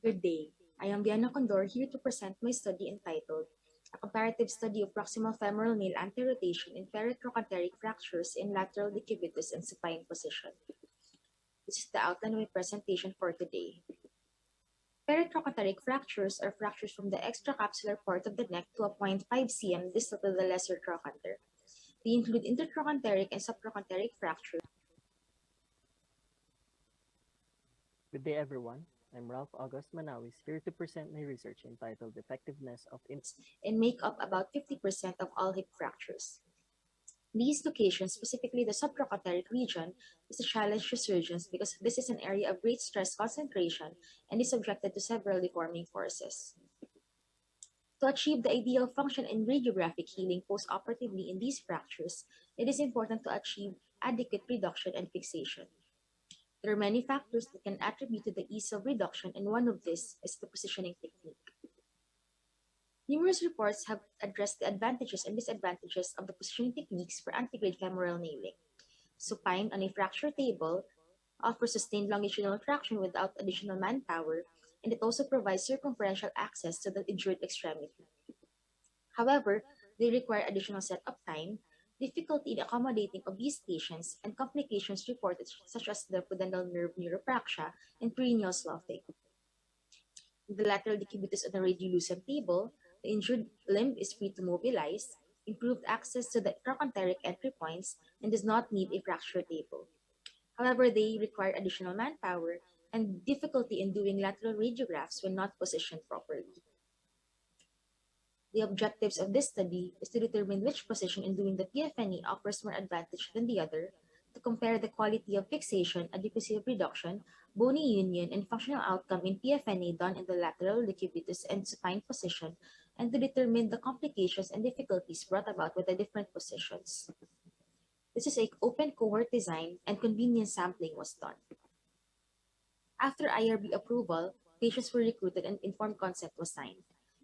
Good day. I am Diana Condor, here to present my study entitled A Comparative Study of Proximal Femoral Nail Anti-Rotation in Peritrochanteric Fractures in Lateral Decubitus and Supine Position. This is the outline of my presentation for today. Peritrochanteric fractures are fractures from the extracapsular part of the neck to a point 5 cm distal to the lesser trochanter. They include intertrochanteric and subtrochanteric fractures. Good day, everyone. I'm Ralph August Manawis, here to present my research entitled Effectiveness of And make up about 50% of all hip fractures. These locations, specifically the subtrochanteric region, is a challenge to surgeons because this is an area of great stress concentration and is subjected to several deforming forces. To achieve the ideal function in radiographic healing postoperatively in these fractures, it is important to achieve adequate reduction and fixation. There are many factors that can attribute to the ease of reduction, and one of these is the positioning technique. Numerous reports have addressed the advantages and disadvantages of the positioning techniques for antegrade femoral nailing. Supine on a fracture table offers sustained longitudinal traction without additional manpower, and it also provides circumferential access to the injured extremity. However, they require additional setup time, difficulty in accommodating obese patients, and complications reported such as the pudendal nerve neuropraxia and perineal sloughing. In the lateral decubitus on a radiolucent table, the injured limb is free to mobilize, improved access to the trochanteric entry points, and does not need a fracture table. However, they require additional manpower and difficulty in doing lateral radiographs when not positioned properly. The objectives of this study is to determine which position in doing the PFNE offers more advantage than the other, to compare the quality of fixation, adequacy of reduction, bony union, and functional outcome in PFNA done in the lateral decubitus and supine position, and to determine the complications and difficulties brought about with the different positions. This is an open cohort design, and convenience sampling was done. After IRB approval, patients were recruited and informed consent was signed.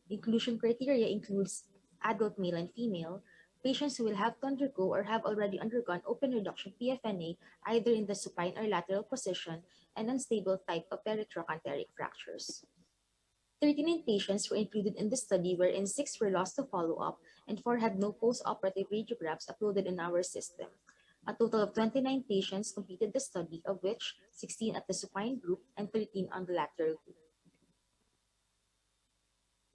Inclusion criteria includes adult male and female, patients who will have to undergo or have already undergone open reduction PFNA either in the supine or lateral position, and unstable type of peritrochanteric fractures. 39 patients were included in the study, wherein 6 were lost to follow-up and 4 had no post-operative radiographs uploaded in our system. A total of 29 patients completed the study, of which 16 at the supine group and 13 on the lateral group.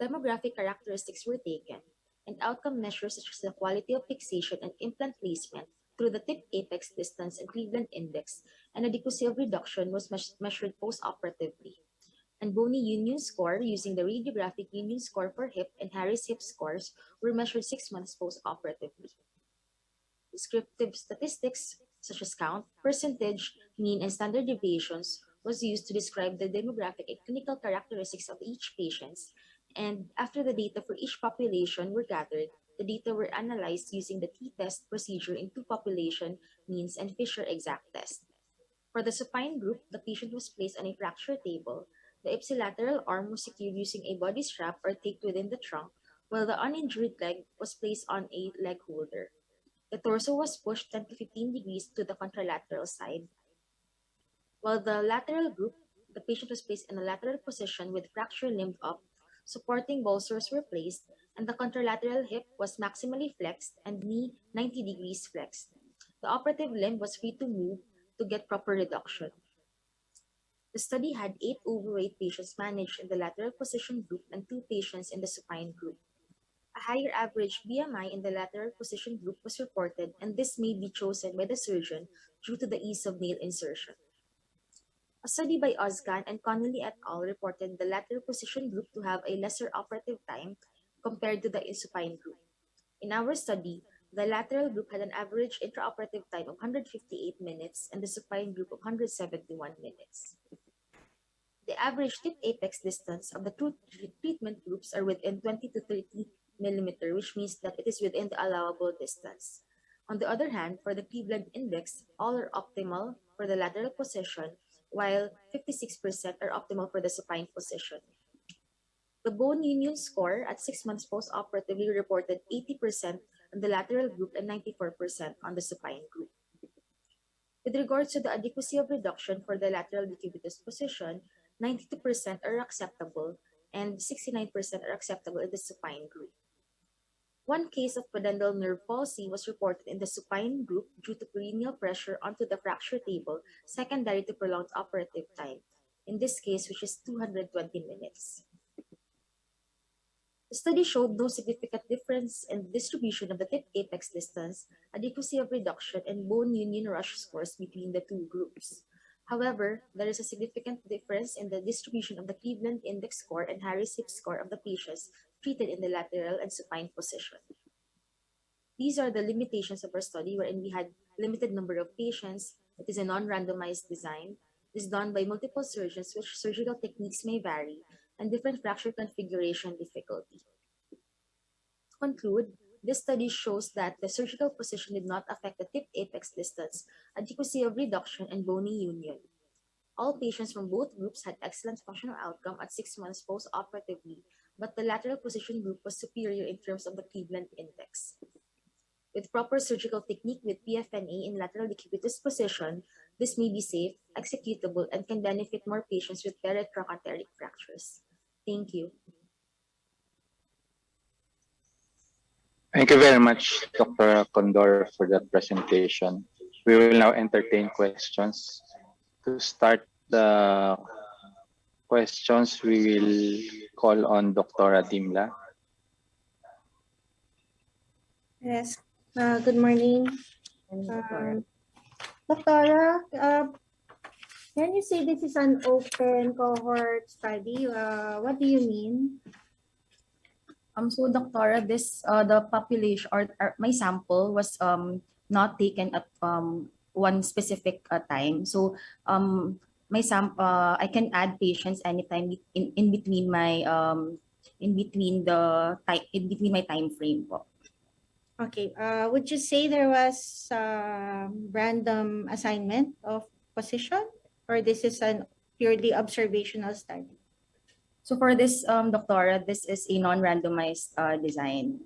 Demographic characteristics were taken, and outcome measures such as the quality of fixation and implant placement through the tip apex distance and Cleveland index and adequacy of reduction was measured post-operatively. And bony union score using the radiographic union score for hip and Harris hip scores were measured 6 months post-operatively. Descriptive statistics such as count, percentage, mean, and standard deviations was used to describe the demographic and clinical characteristics of each patient. And after the data for each population were gathered, the data were analyzed using the t-test procedure in two population means and Fisher exact test. For the supine group, the patient was placed on a fracture table. The ipsilateral arm was secured using a body strap or taped within the trunk, while the uninjured leg was placed on a leg holder. The torso was pushed 10 to 15 degrees to the contralateral side. While the lateral group, the patient was placed in a lateral position with fracture limb up, supporting bolsters were placed, and the contralateral hip was maximally flexed and knee 90 degrees flexed. The operative limb was free to move to get proper reduction. The study had 8 overweight patients managed in the lateral position group and 2 patients in the supine group. A higher average BMI in the lateral position group was reported, and this may be chosen by the surgeon due to the ease of nail insertion. A study by Ozkan and Connolly et al. Reported the lateral position group to have a lesser operative time compared to the supine group. In our study, the lateral group had an average intraoperative time of 158 minutes and the supine group of 171 minutes. The average tip apex distance of the two treatment groups are within 20 to 30 millimeter, which means that it is within the allowable distance. On the other hand, for the Cleveland index, all are optimal for the lateral position, while 56% are optimal for the supine position. The bone union score at 6 months post-operatively reported 80% on the lateral group and 94% on the supine group. With regards to the adequacy of reduction for the lateral decubitus position, 92% are acceptable and 69% are acceptable in the supine group. One case of pudendal nerve palsy was reported in the supine group due to perineal pressure onto the fracture table secondary to prolonged operative time, in this case which is 220 minutes. The study showed no significant difference in the distribution of the tip apex distance, adequacy of reduction, and bone union rush scores between the two groups. However, there is a significant difference in the distribution of the Cleveland index score and Harris hip score of the patients treated in the lateral and supine position. These are the limitations of our study wherein we had limited number of patients. It is a non-randomized design. It is done by multiple surgeons which surgical techniques may vary and different fracture configuration difficulty. To conclude, this study shows that the surgical position did not affect the tip apex distance, adequacy of reduction, and bony union. All patients from both groups had excellent functional outcome at 6 months post-operatively, but the lateral position group was superior in terms of the Cleveland index. With proper surgical technique with PFNA in lateral decubitus position, this may be safe, executable, and can benefit more patients with peritrochanteric fractures. Thank you. Thank you very much, Dr. Condor, for that presentation. We will now entertain questions. To start the questions, we will call on Dr. Dimla. Yes. Good morning. Doctora, can you say this is an open cohort study? What do you mean? So Doctora, this the population or my sample was not taken at one specific time. So my sample I can add patients anytime in between my in between my time frame po. Okay. Would you say there was random assignment of position, or this is an purely observational study? So for this Doctora, this is a non-randomized design.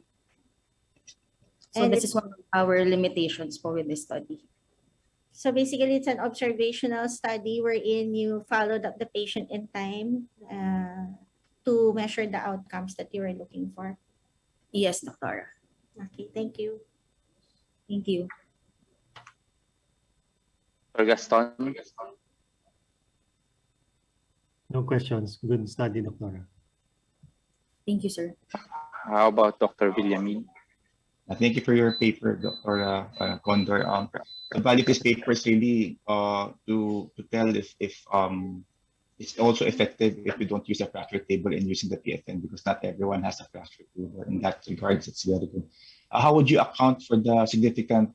So And this is one of our limitations for with this study. So basically, it's an observational study wherein you followed up the patient in time to measure the outcomes that you were looking for. Yes, Doctora. Okay, thank you. Thank you. Dr. Gaston? No questions. Good study, Doctora. Thank you, sir. How about Dr. Villamin? Thank you for your paper, Dr. Condor. The value of this paper is really to tell if it's also effective if you don't use a fracture table and using the PFN because not everyone has a fracture table. In that regards, it's very good. How would you account for the significant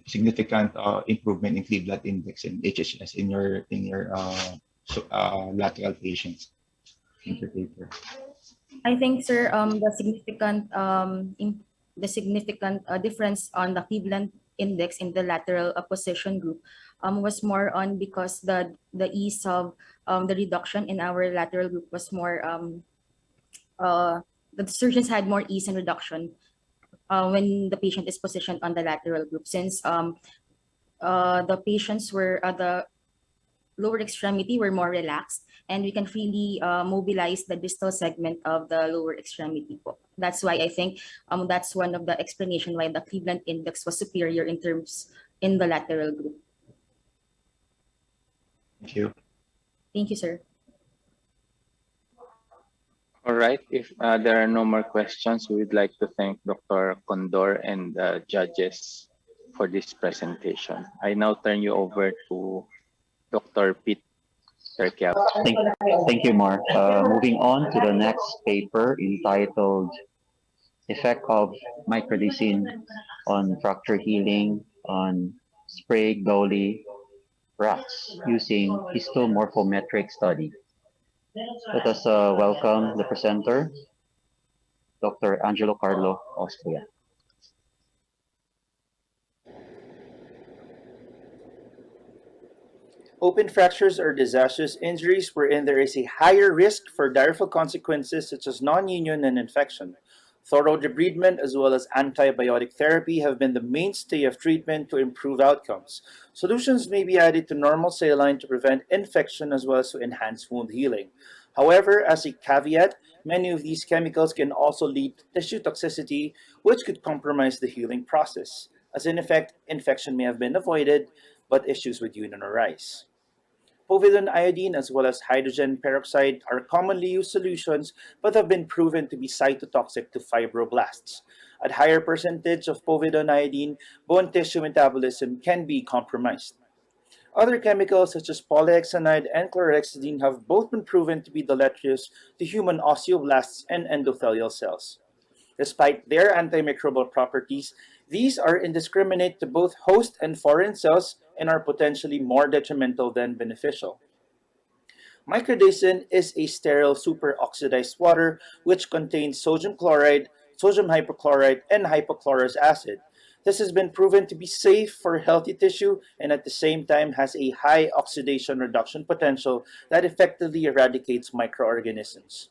significant improvement in Cleveland index and HHS in your lateral patients in your paper? I think, sir, the significant difference on the Cleveland index in the lateral position group was more on because the ease of the reduction in our lateral group was more the surgeons had more ease in reduction when the patient is positioned on the lateral group since the patients were the lower extremity were more relaxed and we can freely mobilize the distal segment of the lower extremity po. That's why I think that's one of the explanation why the Cleveland index was superior in terms in the lateral group. Thank you. Thank you, sir. All right. If there are no more questions, we would like to thank Dr. Condor and the judges for this presentation. I now turn you over to Dr. Pete Terquiao. Thank you, Mark. Moving on to the next paper entitled Effect of Microdicin on Fracture Healing on Sprague Dowley Rats using Histomorphometric Study. Let us welcome the presenter, Dr. Angelo Carlo Austria. Open fractures are disastrous injuries wherein there is a higher risk for direful consequences such as non-union and infection. Thorough debridement as well as antibiotic therapy have been the mainstay of treatment to improve outcomes. Solutions may be added to normal saline to prevent infection as well as to enhance wound healing. However, as a caveat, many of these chemicals can also lead to tissue toxicity, which could compromise the healing process. As in effect, infection may have been avoided, but issues with union arise. Povidone iodine as well as hydrogen peroxide are commonly used solutions but have been proven to be cytotoxic to fibroblasts. At higher percentage of povidone iodine, bone tissue metabolism can be compromised. Other chemicals such as polyhexanide and chlorhexidine have both been proven to be deleterious to human osteoblasts and endothelial cells. Despite their antimicrobial properties, these are indiscriminate to both host and foreign cells and are potentially more detrimental than beneficial. Microdicin is a sterile superoxidized water which contains sodium chloride, sodium hypochlorite, and hypochlorous acid. This has been proven to be safe for healthy tissue and at the same time has a high oxidation reduction potential that effectively eradicates microorganisms.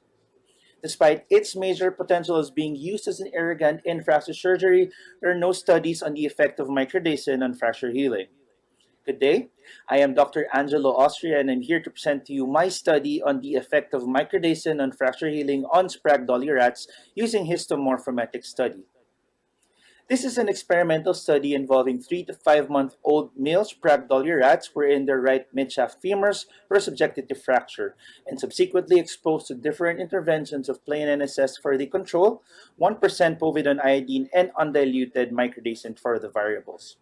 Despite its major potential as being used as an irrigant in fracture surgery, there are no studies on the effect of microdicin on fracture healing. Good day, I am Dr. Angelo Austria and I'm here to present to you my study on the effect of microdicin on fracture healing on Sprague-Dawley rats using histomorphometric study. This is an experimental study involving 3 to 5 month old male Sprague-Dawley rats wherein their right midshaft femurs were subjected to fracture and subsequently exposed to different interventions of plain NSS for the control, 1% povidone iodine, and undiluted microdicin for the variables.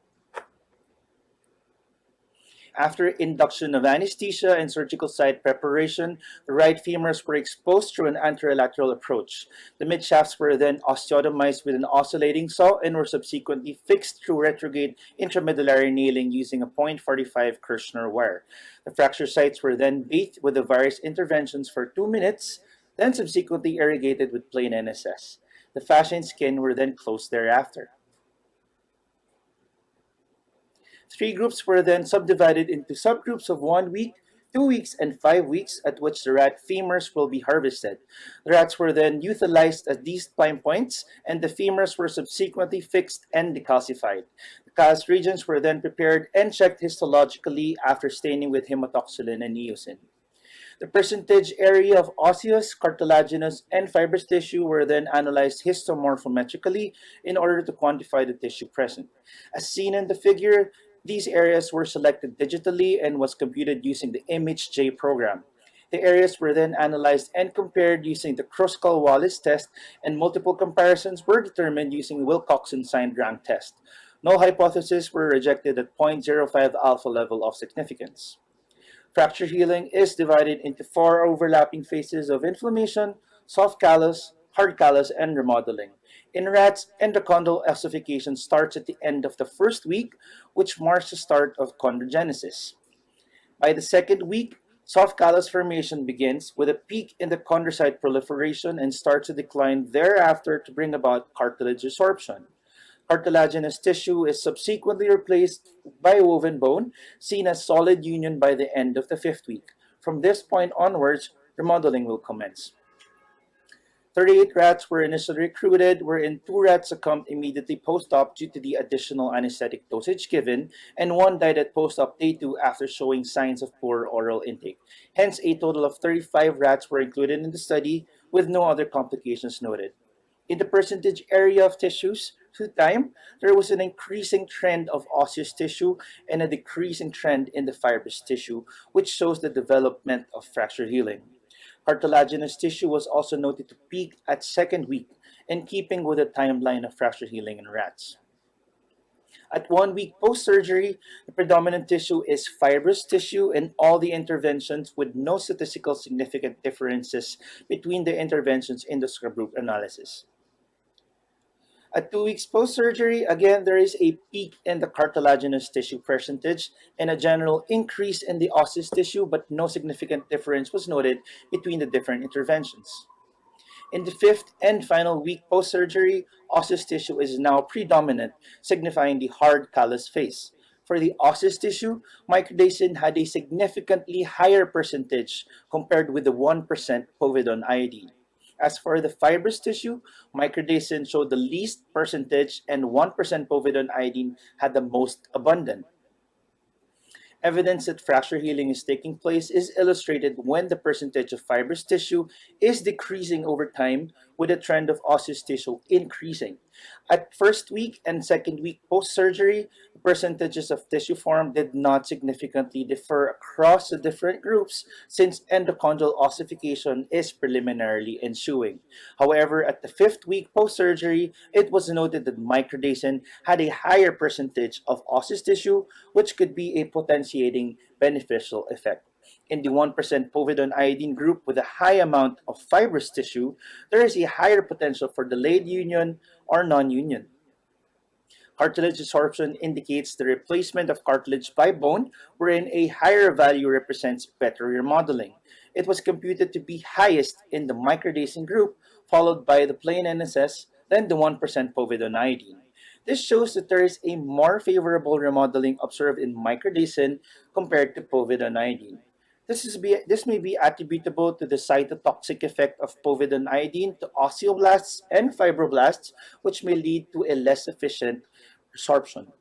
After induction of anesthesia and surgical site preparation, the right femurs were exposed through an anterolateral approach. The midshafts were then osteotomized with an oscillating saw and were subsequently fixed through retrograde intramedullary nailing using a .45 Kirschner wire. The fracture sites were then bathed with the various interventions for 2 minutes, then subsequently irrigated with plain NSS. The fascia and skin were then closed thereafter. 3 groups were then subdivided into subgroups of 1 week, 2 weeks, and 5 weeks at which the rat femurs will be harvested. The rats were then euthanized at these time points and the femurs were subsequently fixed and decalcified. The callus regions were then prepared and checked histologically after staining with hematoxylin and eosin. The percentage area of osseous, cartilaginous, and fibrous tissue were then analyzed histomorphometrically in order to quantify the tissue present. As seen in the figure, These areas were selected digitally and was computed using the ImageJ program. The areas were then analyzed and compared using the Kruskal-Wallis test, and multiple comparisons were determined using Wilcoxon signed rank test. Null hypotheses were rejected at 0.05 alpha level of significance. Fracture healing is divided into 4 overlapping phases of inflammation, soft callus, hard callus, and remodeling. In rats, endochondral ossification starts at the end of the first week, which marks the start of chondrogenesis. By the second week, soft callus formation begins with a peak in the chondrocyte proliferation and starts to decline thereafter to bring about cartilage resorption. Cartilaginous tissue is subsequently replaced by woven bone, seen as solid union by the end of the fifth week. From this point onwards, remodeling will commence. 38 rats were initially recruited, wherein 2 rats succumbed immediately post-op due to the additional anesthetic dosage given, and 1 died at post-op day 2 after showing signs of poor oral intake. Hence, a total of 35 rats were included in the study, with no other complications noted. In the percentage area of tissues, through time, there was an increasing trend of osseous tissue and a decreasing trend in the fibrous tissue, which shows the development of fracture healing. Cartilaginous tissue was also noted to peak at second week, in keeping with the timeline of fracture healing in rats. At 1 week post-surgery, the predominant tissue is fibrous tissue in all the interventions, with no statistical significant differences between the interventions in the scrub group analysis. At 2 weeks post-surgery, again, there is a peak in the cartilaginous tissue percentage and a general increase in the osseous tissue, but no significant difference was noted between the different interventions. In the 5th and final week post-surgery, osseous tissue is now predominant, signifying the hard callus phase. For the osseous tissue, microdacin had a significantly higher percentage compared with the 1% povidone iodine. As for the fibrous tissue, microdacin showed the least percentage and 1% povidone iodine had the most abundant. Evidence that fracture healing is taking place is illustrated when the percentage of fibrous tissue is decreasing over time, with a trend of osseous tissue increasing. At first week and second week post-surgery, the percentages of tissue formed did not significantly differ across the different groups, since endochondral ossification is preliminarily ensuing. However, at the 5th week post-surgery, it was noted that microdacin had a higher percentage of osseous tissue, which could be a potentiating beneficial effect. In the 1% povidone iodine group with a high amount of fibrous tissue, there is a higher potential for delayed union or non-union. Cartilage resorption indicates the replacement of cartilage by bone, wherein a higher value represents better remodeling. It was computed to be highest in the microdacin group, followed by the plain NSS, then the 1% povidone iodine. This shows that there is a more favorable remodeling observed in microdacin compared to povidone iodine. This may be attributable to the cytotoxic effect of povidone iodine to osteoblasts and fibroblasts, which may lead to a less efficient resorption.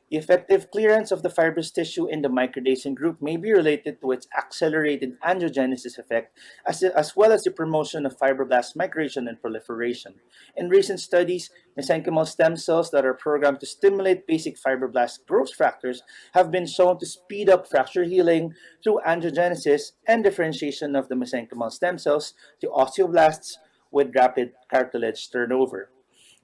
The effective clearance of the fibrous tissue in the microdacin group may be related to its accelerated angiogenesis effect, as well as the promotion of fibroblast migration and proliferation. In recent studies, mesenchymal stem cells that are programmed to stimulate basic fibroblast growth factors have been shown to speed up fracture healing through angiogenesis and differentiation of the mesenchymal stem cells to osteoblasts with rapid cartilage turnover.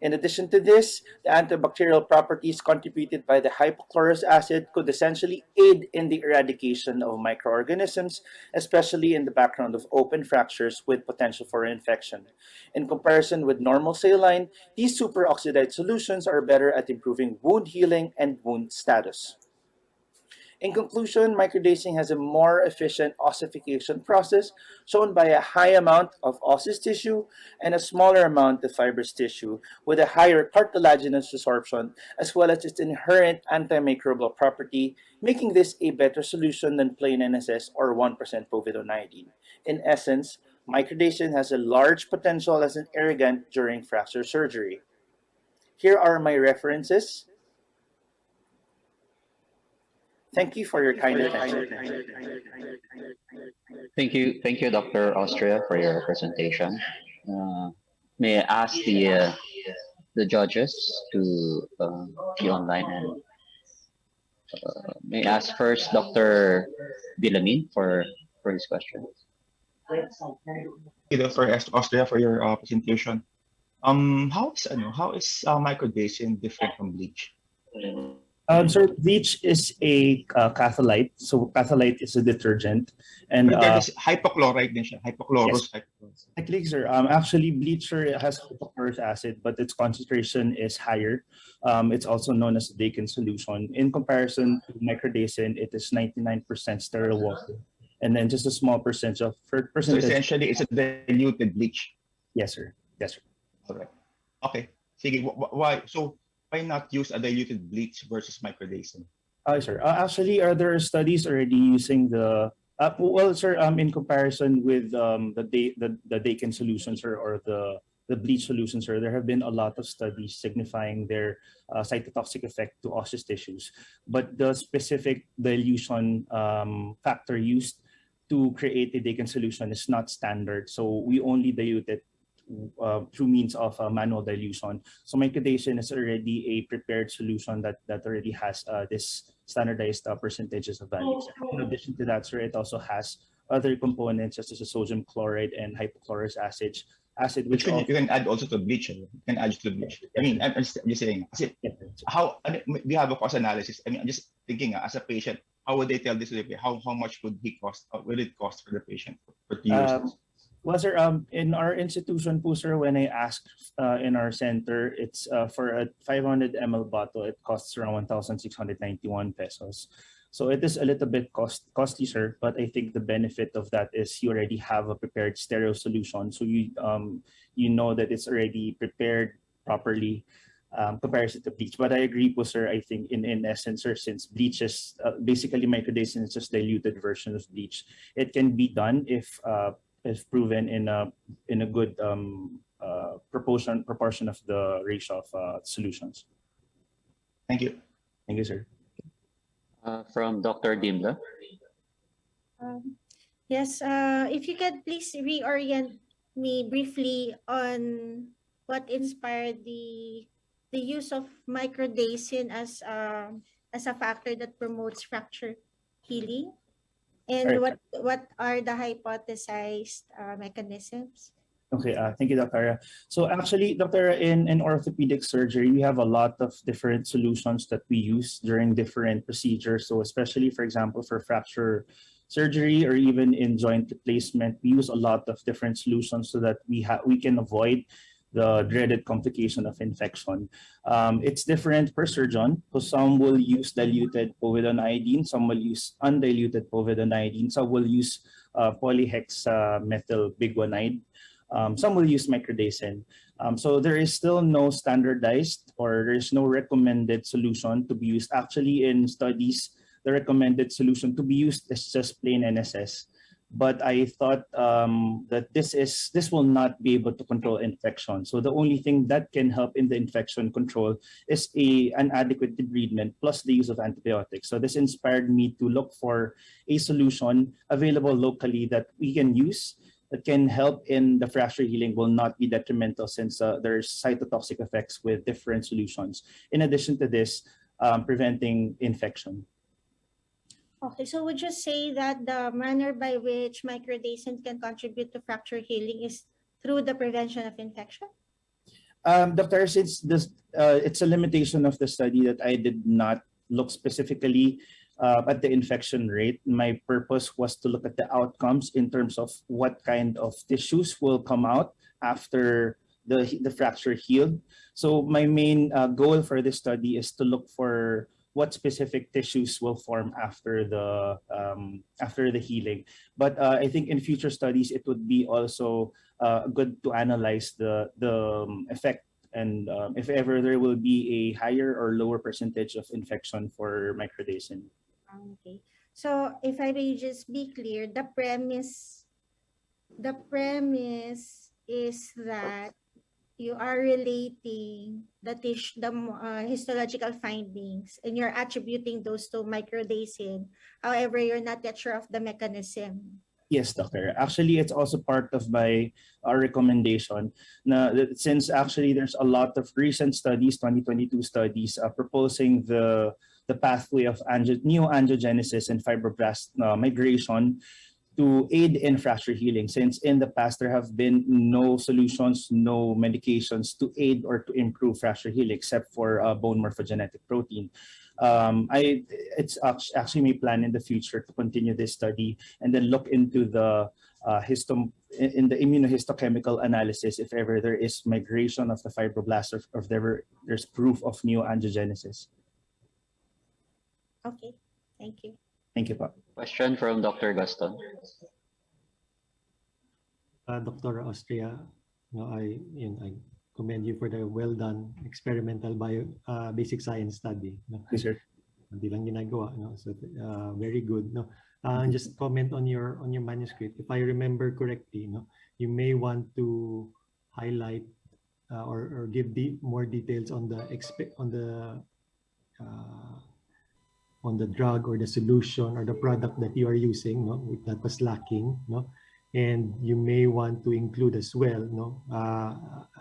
In addition to this, the antibacterial properties contributed by the hypochlorous acid could essentially aid in the eradication of microorganisms, especially in the background of open fractures with potential for infection. In comparison with normal saline, these superoxidized solutions are better at improving wound healing and wound status. In conclusion, microdacin has a more efficient ossification process, shown by a high amount of osseous tissue and a smaller amount of fibrous tissue, with a higher cartilaginous resorption, as well as its inherent antimicrobial property, making this a better solution than plain NSS or 1% povidone iodine. In essence, microdacin has a large potential as an irrigant during fracture surgery. Here are my references. Thank you for your kind attention. Thank you, Dr. Austria, for your presentation. May I ask the judges to be online and May I ask first Dr. Villamin for his question. Thank you, Dr. Austria, for your presentation. How is microdosing different from bleach? So bleach is a catholite. So catholite is a detergent, and But there is hypochlorite din siya. yes, Hypochlorous. technically, sir. Actually, bleach sir has hypochlorous acid, but its concentration is higher. It's also known as Dakin solution. In comparison to microdacin, it is 99% sterile water, and then just a small So percentage. essentially, it's a diluted bleach. Yes, sir. Yes, sir. All right. Okay. Sige, why? So why not use a diluted bleach versus microdacin? Sir. Actually, there are studies already using the well, sir. In comparison with the Dakin solutions, sir, or the bleach solutions, sir, there have been a lot of studies signifying their cytotoxic effect to osseous tissues. But the specific dilution factor used to create a Dakin solution is not standard. So we only dilute it through means of manual dilution. So microdacin is already a prepared solution that already has this standardized percentages of values. In addition to that, sir, it also has other components such as the sodium chloride and hypochlorous acid Which which you can add also to bleach. You can add to bleach. I mean, I'm just saying. Kasi do you have a cost analysis? I mean, I'm just thinking as a patient, how would they tell this to the patient? How much would he cost? Will it cost for the patient for 2 years? Well, sir, in our institution po, sir, when I asked in our center, it's for a 500 ml bottle, it costs around 1,691 pesos. So it is a little bit costly, sir, but I think the benefit of that is you already have a prepared sterile solution. So you know that it's already prepared properly comparison to bleach. But I agree po, sir, I think in essence, sir, since bleach is basically microdacin is just diluted version of bleach, it can be done if proven in a good proportion of the ratio of solutions. Thank you. Thank you, sir. From Dr. Dimla. Yes, if you could please reorient me briefly on what inspired the use of microdacin as a factor that promotes fracture healing, and Right. what are the hypothesized mechanisms? Okay, thank you, Dr. So actually, Dr. In orthopedic surgery, we have a lot of different solutions that we use during different procedures. So especially, for example, for fracture surgery or even in joint replacement, we use a lot of different solutions so that we can avoid the dreaded complication of infection. It's different per surgeon. So some will use diluted povidone-iodine, some will use undiluted povidone-iodine, some will use polyhexamethyl biguanide. Some will use microdacin. So there is still no standardized or there is no recommended solution to be used. Actually, in studies, the recommended solution to be used is just plain NSS. But I thought that this will not be able to control infection. So the only thing that can help in the infection control is an adequate debridement plus the use of antibiotics. So this inspired me to look for a solution available locally that we can use that can help in the fracture healing, will not be detrimental since there's cytotoxic effects with different solutions. In addition to this, preventing infection. Okay, so would you say that the manner by which microdacin can contribute to fracture healing is through the prevention of infection? Dr. Since this, it's a limitation of the study that I did not look specifically at the infection rate. My purpose was to look at the outcomes in terms of what kind of tissues will come out after the fracture healed. So my main goal for this study is to look for what specific tissues will form after the healing. But I think in future studies it would be also good to analyze the effect and if ever there will be a higher or lower percentage of infection for microdacin. Okay, so if I may just be clear, the premise is that you are relating the histological findings and you're attributing those to microdacin. However, you're not yet sure of the mechanism. Yes, doctor. Actually, it's also part of our recommendation. Since actually there's a lot of recent studies, 2022 studies, proposing the the pathway of neoangiogenesis and fibroblast migration to aid in fracture healing, since in the past there have been no solutions, no medications to aid or to improve fracture healing except for bone morphogenetic protein. It's actually my plan in the future to continue this study and then look into the in the immunohistochemical analysis if ever there is migration of the fibroblasts or if there's proof of neoangiogenesis. Okay, thank you. Thank you, Pa. Question from Dr. Gaston. Dr. Austria, I commend you for the well done experimental basic science study. Yes, sir. Hindi lang ginagawa, so very good. Just comment on your manuscript. If I remember correctly, you may want to highlight or give more details on the drug or the solution or the product that you are using, that was lacking, and you may want to include as well,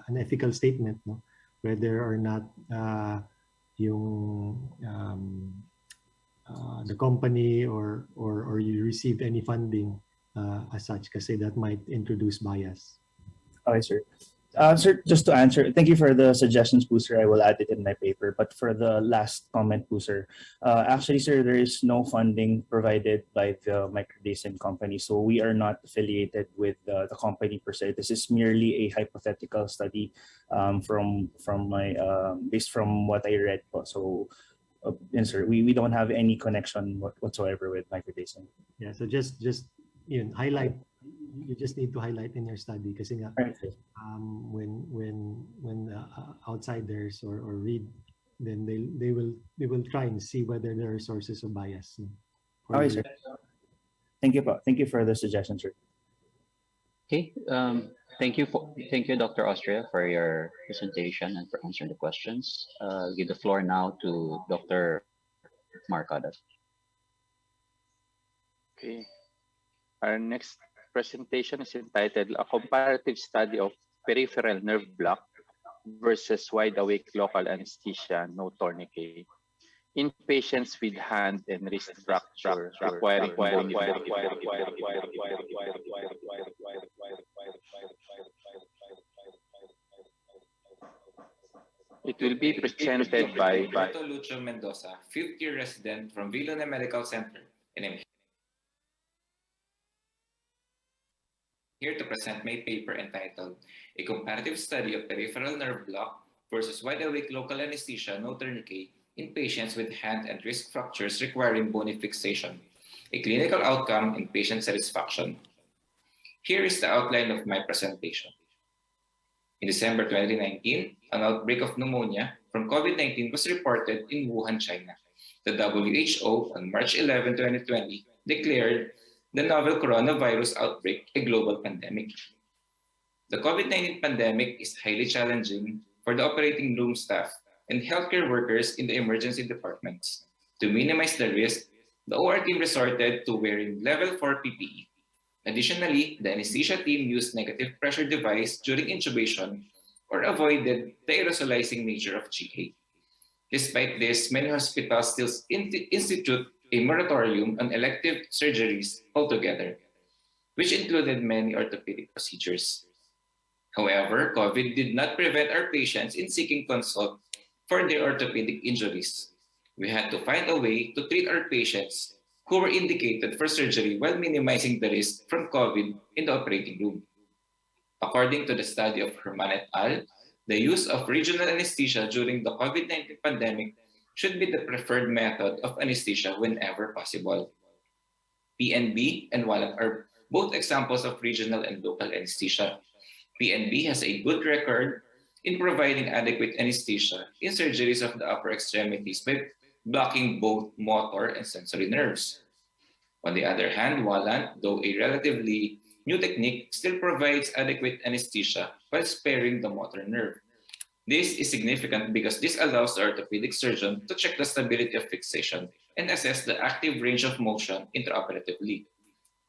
an ethical statement, whether or not the company or you received any funding as such, kasi that might introduce bias. Okay, sir. Sir, just to answer, thank you for the suggestions, po, sir. I will add it in my paper. But for the last comment, po, sir, actually, sir, there is no funding provided by the microdacin company. So we are not affiliated with the company per se. This is merely a hypothetical study based from what I read, po. So, sir, we don't have any connection whatsoever with microdacin. Yeah, so just highlight. You just need to highlight in your study kasi nga, when outsiders or read, then they will try and see whether there are sources of bias. Okay, sir. Thank you, thank you for the suggestion, sir. Okay. Thank you, Dr. Austria, for your presentation and for answering the questions. I'll give the floor now to Dr. Marcada. Okay. Our next presentation is entitled A Comparative Study of Peripheral Nerve Block versus Wide Awake Local Anesthesia, No Tourniquet, in patients with hand and wrist fracture requiring bone. It will be presented by Dr. Lucio Mendoza, fifth-year resident from Villona Medical Center, and I'm here to present my paper entitled A Comparative Study of Peripheral Nerve Block versus Wide Awake Local Anesthesia, No Tourniquet, in patients with hand and wrist fractures requiring bone fixation, a clinical outcome and patient satisfaction. Here is the outline of my presentation. In December 2019, an outbreak of pneumonia from COVID-19 was reported in Wuhan, China. The WHO on March 11, 2020, declared the novel coronavirus outbreak a global pandemic. The COVID-19 pandemic is highly challenging for the operating room staff and healthcare workers in the emergency departments. To minimize the risk, the OR team resorted to wearing level 4 PPE. Additionally, the anesthesia team used negative pressure device during intubation or avoided the aerosolizing nature of GA. Despite this, many hospitals still institute a moratorium on elective surgeries altogether, which included many orthopedic procedures. However, COVID did not prevent our patients in seeking consult for their orthopedic injuries. We had to find a way to treat our patients who were indicated for surgery while minimizing the risk from COVID in the operating room. According to the study of Herman et al., the use of regional anesthesia during the COVID-19 pandemic should be the preferred method of anesthesia whenever possible. PNB and Wallet are both examples of regional and local anesthesia. PNB has a good record in providing adequate anesthesia in surgeries of the upper extremities by blocking both motor and sensory nerves. On the other hand, Wallant, though a relatively new technique, still provides adequate anesthesia while sparing the motor nerve. This is significant because this allows the orthopedic surgeon to check the stability of fixation and assess the active range of motion intraoperatively.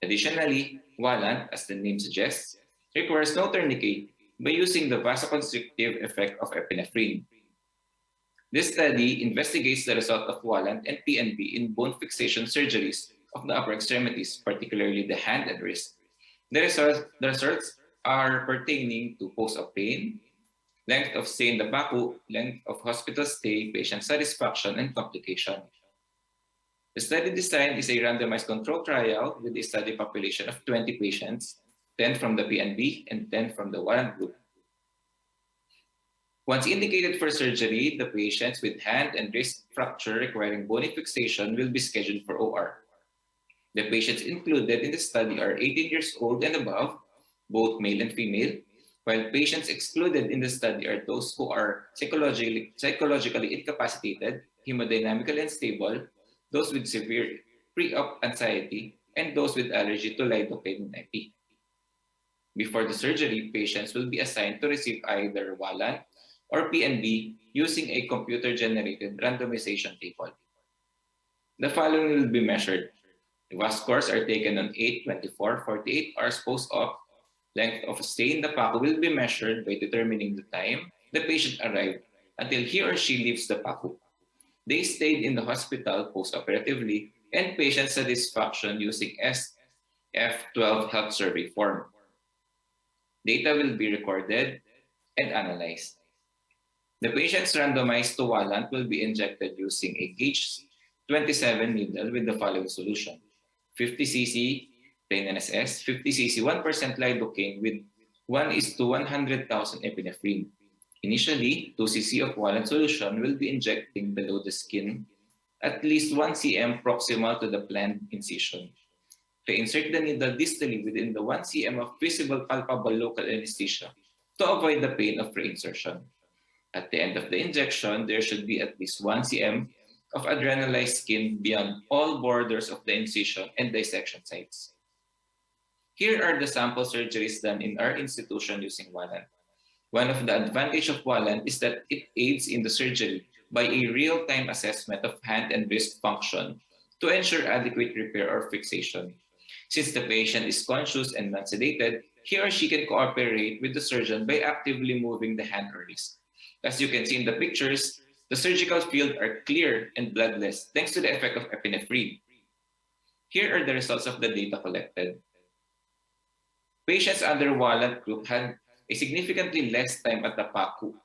Additionally, Wallant, as the name suggests, requires no tourniquet by using the vasoconstrictive effect of epinephrine. This study investigates the result of Wallant and PNB in bone fixation surgeries of the upper extremities, particularly the hand and wrist. The results are pertaining to post-op pain, length of stay in the PACU, length of hospital stay, patient satisfaction, and complication. The study design is a randomized control trial with a study population of 20 patients, 10 from the PNB and 10 from the Wallant group. Once indicated for surgery, the patients with hand and wrist fracture requiring bony fixation will be scheduled for OR. The patients included in the study are 18 years old and above, both male and female, while patients excluded in the study are those who are psychologically incapacitated, hemodynamically unstable, those with severe pre-op anxiety, and those with allergy to lidocaine and epi. Before the surgery, patients will be assigned to receive either Wallant or PNB using a computer-generated randomization table. The following will be measured. VAS scores are taken on 8, 24, 48 hours post-op. Length of stay in the PACU will be measured by determining the time the patient arrived until he or she leaves the PACU. They stayed in the hospital post-operatively, and patient satisfaction using SF12 health survey form. Data will be recorded and analyzed. The patients randomized to Wallant will be injected using a gauge 27 needle with the following solution: 50 cc plain NSS, 50 cc 1% lidocaine with 1:100,000 epinephrine. Initially, 2 cc of Wallant solution will be injecting below the skin at least 1 cm proximal to the planned incision. Reinsert the needle distally within the 1 cm of visible palpable local anesthesia to avoid the pain of reinsertion. At the end of the injection, there should be at least 1 cm of adrenalized skin beyond all borders of the incision and dissection sites. Here are the sample surgeries done in our institution using Wallant. One of the advantages of Wallant is that it aids in the surgery by a real-time assessment of hand and wrist function to ensure adequate repair or fixation. Since the patient is conscious and not sedated, he or she can cooperate with the surgeon by actively moving the hand or wrist. As you can see in the pictures, the surgical field are clear and bloodless thanks to the effect of epinephrine. Here are the results of the data collected. Patients under Wallant group had a significantly less time at the PACU,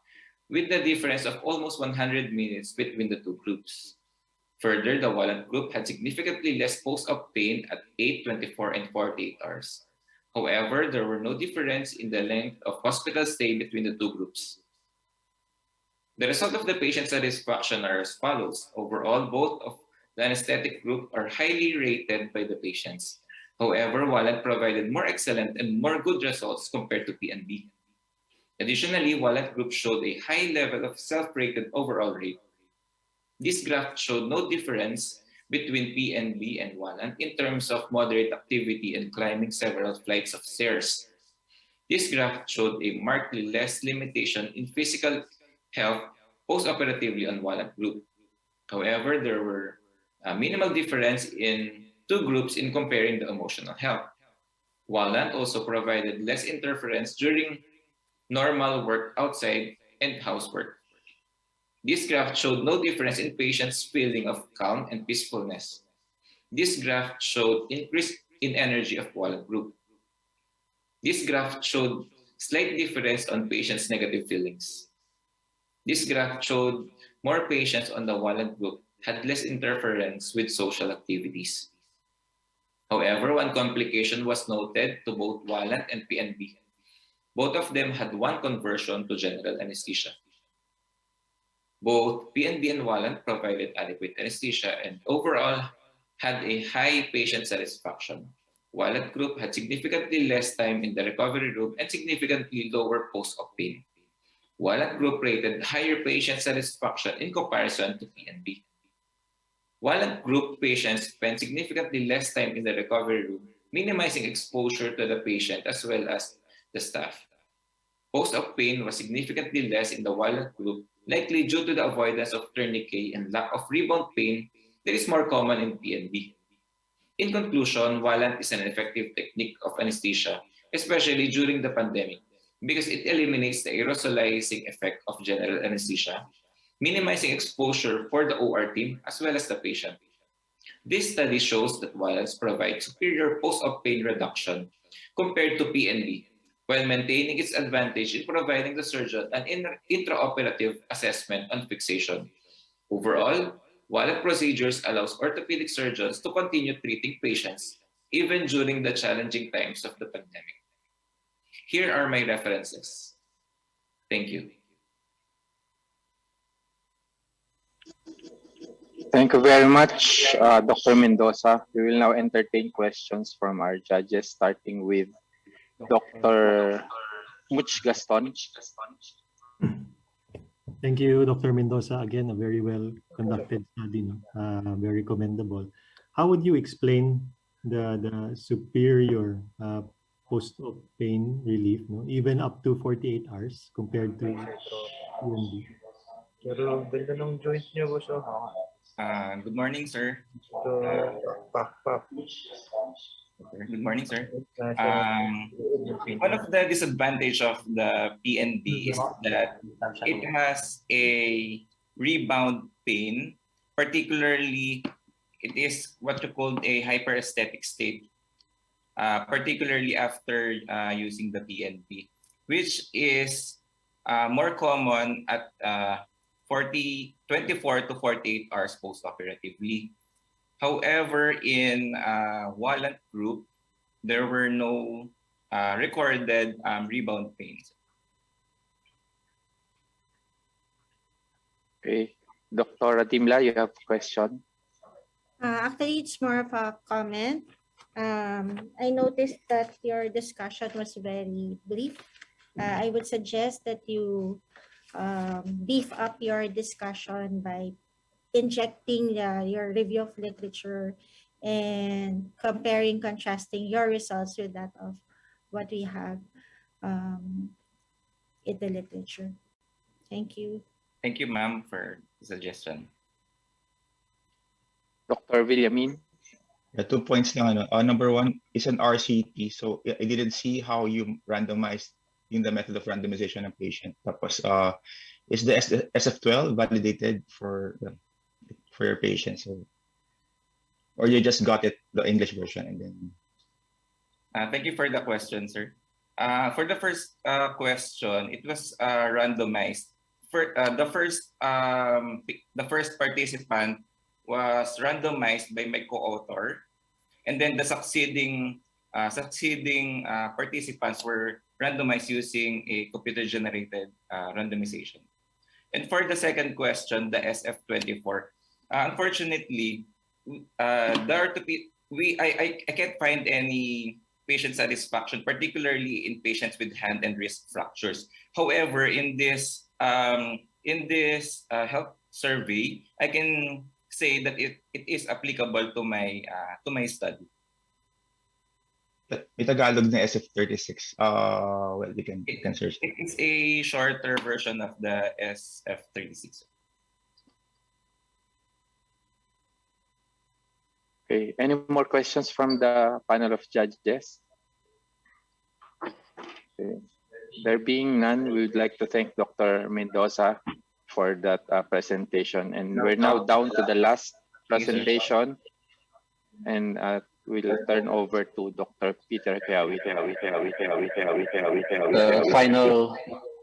with the difference of almost 100 minutes between the two groups. Further, the Wallant group had significantly less post-op pain at 8, 24, and 48 hours. However, there were no difference in the length of hospital stay between the two groups. The result of the patient satisfaction are as follows. Overall, both of the anesthetic group are highly rated by the patients. However, Wallant provided more excellent and more good results compared to PNB. Additionally, Wallant group showed a high level of self-rated overall rate. This graph showed no difference between PNB and Wallant in terms of moderate activity and climbing several flights of stairs. This graph showed a markedly less limitation in physical health post-operatively on Wallant group. However, there were a minimal difference in two groups in comparing the emotional health. Wallant also provided less interference during normal work outside and housework. This graph showed no difference in patients' feeling of calm and peacefulness. This graph showed increase in energy of Wallant group. This graph showed slight difference on patients' negative feelings. This graph showed more patients on the Wallant group had less interference with social activities. However, one complication was noted to both Wallant and PNB. Both of them had one conversion to general anesthesia. Both PNB and Wallant provided adequate anesthesia and overall had a high patient satisfaction. Wallant group had significantly less time in the recovery room and significantly lower post-op pain. Wallant group rated higher patient satisfaction in comparison to PNB. Wallant group patients spent significantly less time in the recovery room, minimizing exposure to the patient as well as the staff. Post-op pain was significantly less in the Wallant group, likely due to the avoidance of tourniquet and lack of rebound pain that is more common in PNB. In conclusion, Wallant is an effective technique of anesthesia, especially during the pandemic, because it eliminates the aerosolizing effect of general anesthesia. minimizing exposure for the OR team as well as the patient. This study shows that vials provide superior post-op pain reduction compared to PNB, while maintaining its advantage in providing the surgeon an intraoperative assessment on fixation. Overall, wallet procedures allows orthopedic surgeons to continue treating patients even during the challenging times of the pandemic. Here are my references. Thank you. Thank you very much, Dr. Mendoza. We will now entertain questions from our judges, starting with Dr. Much Gaston. Thank you, Dr. Mendoza. Again, a very well conducted study, no? Very commendable. How would you explain the superior post-op pain relief, no? Even up to 48 hours compared to PNB? Pero ganda ng joint niya, boss. Good morning, sir. Good morning, sir. One of the disadvantage of the PNB is that it has a rebound pain, particularly it is what you call a hyperesthetic state, particularly after using the PNB, which is more common at 24 to 48 hours post-operatively. However, in Wallant group, there were no recorded rebound pains. Okay. Dr. Timla, you have a question? Actually, it's more of a comment. I noticed that your discussion was very brief. I would suggest that you beef up your discussion by injecting your review of literature and comparing, contrasting your results with that of what we have in the literature. Thank you. Thank you, ma'am, for the suggestion. Dr. Villamin? 2 points lang. Number one is an RCT. So I didn't see how you randomized in the method of randomization of patient. Tapos, is the SF12 validated for your patients? Or you just got it, the English version, and then... Thank you for the question, sir. For the first question, it was randomized. For the first participant was randomized by my co-author, and then the succeeding participants were randomized using a computer-generated randomization. And for the second question, the SF24, unfortunately, I can't find any patient satisfaction, particularly in patients with hand and wrist fractures. However, in this health survey, I can say that it is applicable to my study. May Tagalog na SF36. Well, we can search. It's a shorter version of the SF36. Okay. Any more questions from the panel of judges? Okay. There being none, we would like to thank Dr. Mendoza for that presentation. And we're now down to the last presentation. And we'll turn over to Dr. Peter Piawi.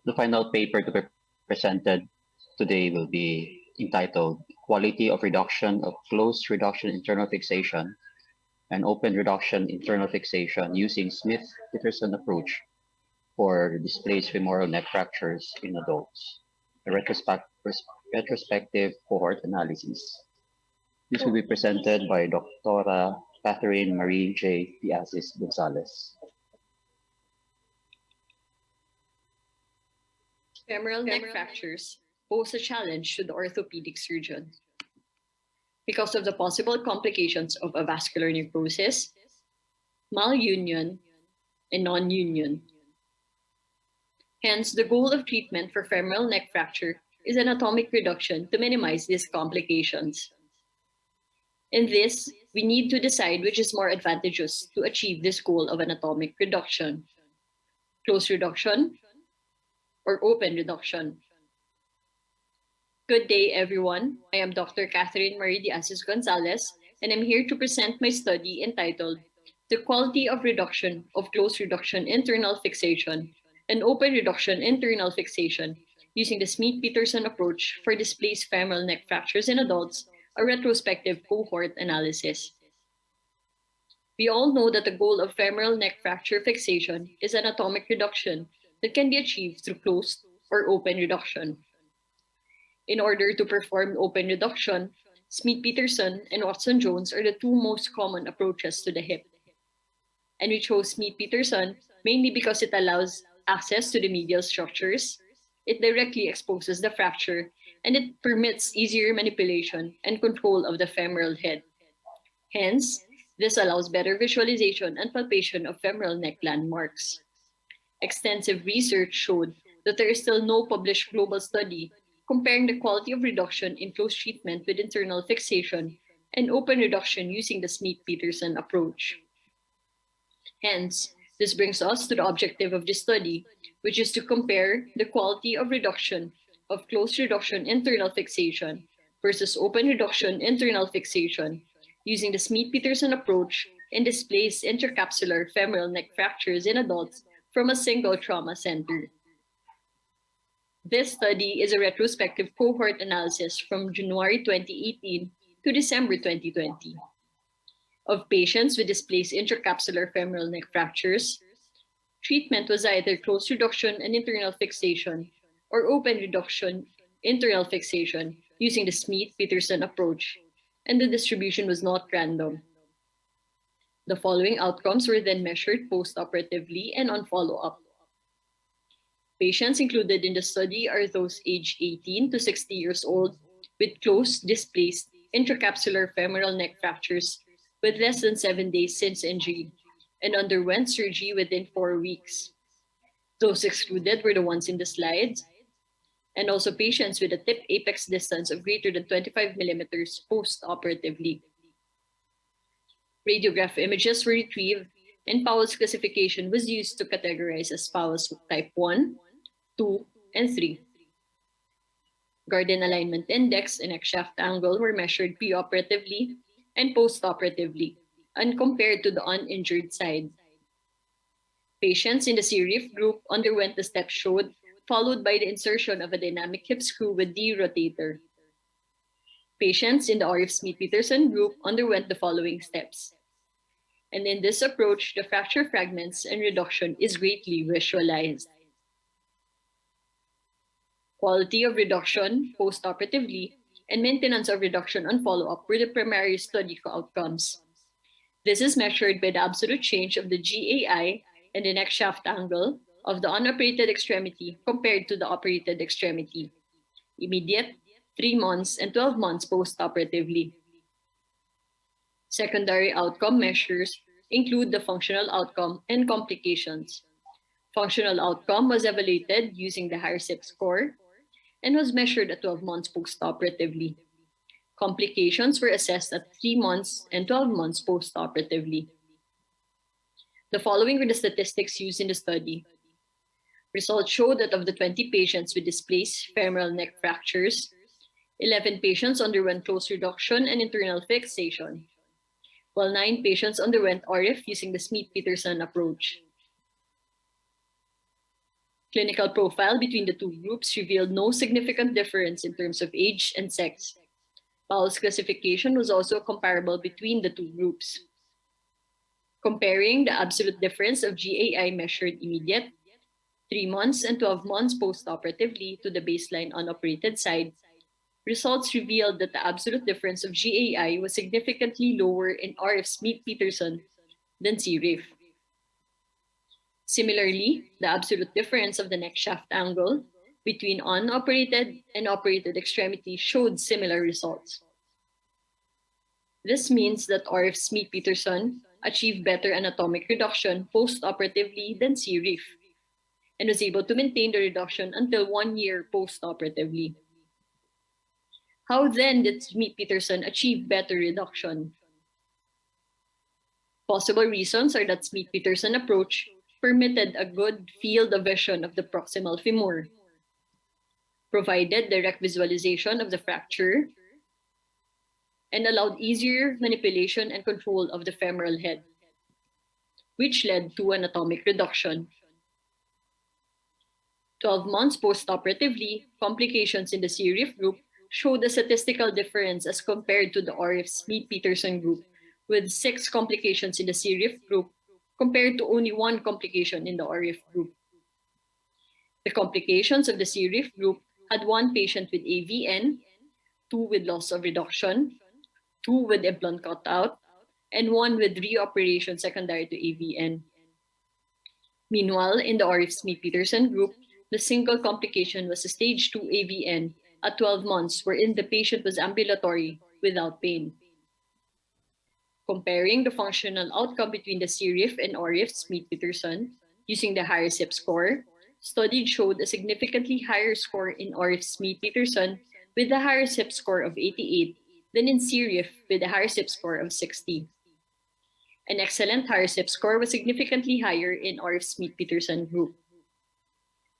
The final paper to be presented today will be entitled Quality of Reduction of Closed Reduction Internal Fixation and Open Reduction Internal Fixation using Smith-Peterson approach for displaced femoral neck fractures in adults, a retrospective cohort analysis. This will be presented by Dr. Catherine Marie J. Diazis Gonzalez. Femoral neck fractures pose a challenge to the orthopedic surgeon because of the possible complications of avascular necrosis, malunion, and non-union. Hence, the goal of treatment for femoral neck fracture is anatomic reduction to minimize these complications. In this, we need to decide which is more advantageous to achieve this goal of anatomic reduction: closed reduction or open reduction. Good day, everyone. I am Dr. Catherine Marie de Asis Gonzalez, and I'm here to present my study entitled The Quality of Reduction of Close Reduction Internal Fixation and Open Reduction Internal Fixation using the Smith-Peterson approach for displaced femoral neck fractures in adults, a retrospective cohort analysis. We all know that the goal of femoral neck fracture fixation is anatomic reduction that can be achieved through closed or open reduction. In order to perform open reduction, Smith-Peterson and Watson-Jones are the two most common approaches to the hip. And we chose Smith-Peterson mainly because it allows access to the medial structures, it directly exposes the fracture, and it permits easier manipulation and control of the femoral head. Hence, this allows better visualization and palpation of femoral neck landmarks. Extensive research showed that there is still no published global study comparing the quality of reduction in close treatment with internal fixation and open reduction using the Smith-Peterson approach. Hence, this brings us to the objective of this study, which is to compare the quality of reduction of close reduction internal fixation versus open reduction internal fixation using the Smith-Peterson approach in displaced intracapsular femoral neck fractures in adults from a single trauma center. This study is a retrospective cohort analysis from January 2018 to December 2020 of patients with displaced intracapsular femoral neck fractures. Treatment was either close reduction and internal fixation or open reduction internal fixation using the Smith-Peterson approach, and the distribution was not random. The following outcomes were then measured post-operatively and on follow-up. Patients included in the study are those aged 18 to 60 years old with close displaced intracapsular femoral neck fractures with less than 7 days since injury and underwent surgery within 4 weeks. Those excluded were the ones in the slides, and also patients with a tip apex distance of greater than 25 millimeters post-operatively. Radiograph images were retrieved, and Powell's classification was used to categorize as Powell's type 1, 2, and 3. Garden alignment index and neck shaft angle were measured preoperatively and post-operatively and compared to the uninjured side. Patients in the CRIF group underwent the steps showed, followed by the insertion of a dynamic hip screw with D-rotator. Patients in the RF Smith-Peterson group underwent the following steps. And in this approach, the fracture fragments and reduction is greatly visualized. Quality of reduction post-operatively and maintenance of reduction on follow-up were the primary study outcomes. This is measured by the absolute change of the GAI and the neck shaft angle of the unoperated extremity compared to the operated extremity, immediate, 3 months, and 12 months post-operatively. Secondary outcome measures include the functional outcome and complications. Functional outcome was evaluated using the HireSIP score and was measured at 12 months post-operatively. Complications were assessed at 3 months and 12 months post-operatively. The following were the statistics used in the study. Results show that of the 20 patients with displaced femoral neck fractures, 11 patients underwent close reduction and internal fixation, while 9 patients underwent RF using the Smith-Peterson approach. Clinical profile between the two groups revealed no significant difference in terms of age and sex. Powell's classification was also comparable between the two groups. Comparing the absolute difference of GAI measured immediate, 3 months and 12 months post-operatively to the baseline unoperated side, results revealed that the absolute difference of GAI was significantly lower in RF Smith-Peterson than CRIF. Similarly, the absolute difference of the neck shaft angle between unoperated and operated extremity showed similar results. This means that RF Smith-Peterson achieved better anatomic reduction post-operatively than CRIF and was able to maintain the reduction until 1 year post-operatively. How then did Smith-Peterson achieve better reduction? Possible reasons are that Smith-Peterson approach permitted a good field of vision of the proximal femur, provided direct visualization of the fracture, and allowed easier manipulation and control of the femoral head, which led to anatomic reduction. 12 months post-operatively, complications in the CRIF group showed a statistical difference as compared to the RF Smith-Peterson group, with 6 complications in the CRIF group compared to only 1 complication in the RF group. The complications of the CRIF group had 1 patient with AVN, 2 with loss of reduction, 2 with implant cutout, and 1 with reoperation secondary to AVN. Meanwhile, in the RF Smith-Peterson group, the single complication was a stage 2 AVN at 12 months, wherein the patient was ambulatory without pain. Comparing the functional outcome between the CRIF and RF Smith-Peterson using the higher SIP score, studies showed a significantly higher score in RF Smith-Peterson with a higher SIP score of 88 than in CRIF with a higher SIP score of 60. An excellent higher SIP score was significantly higher in RF Smith-Peterson group.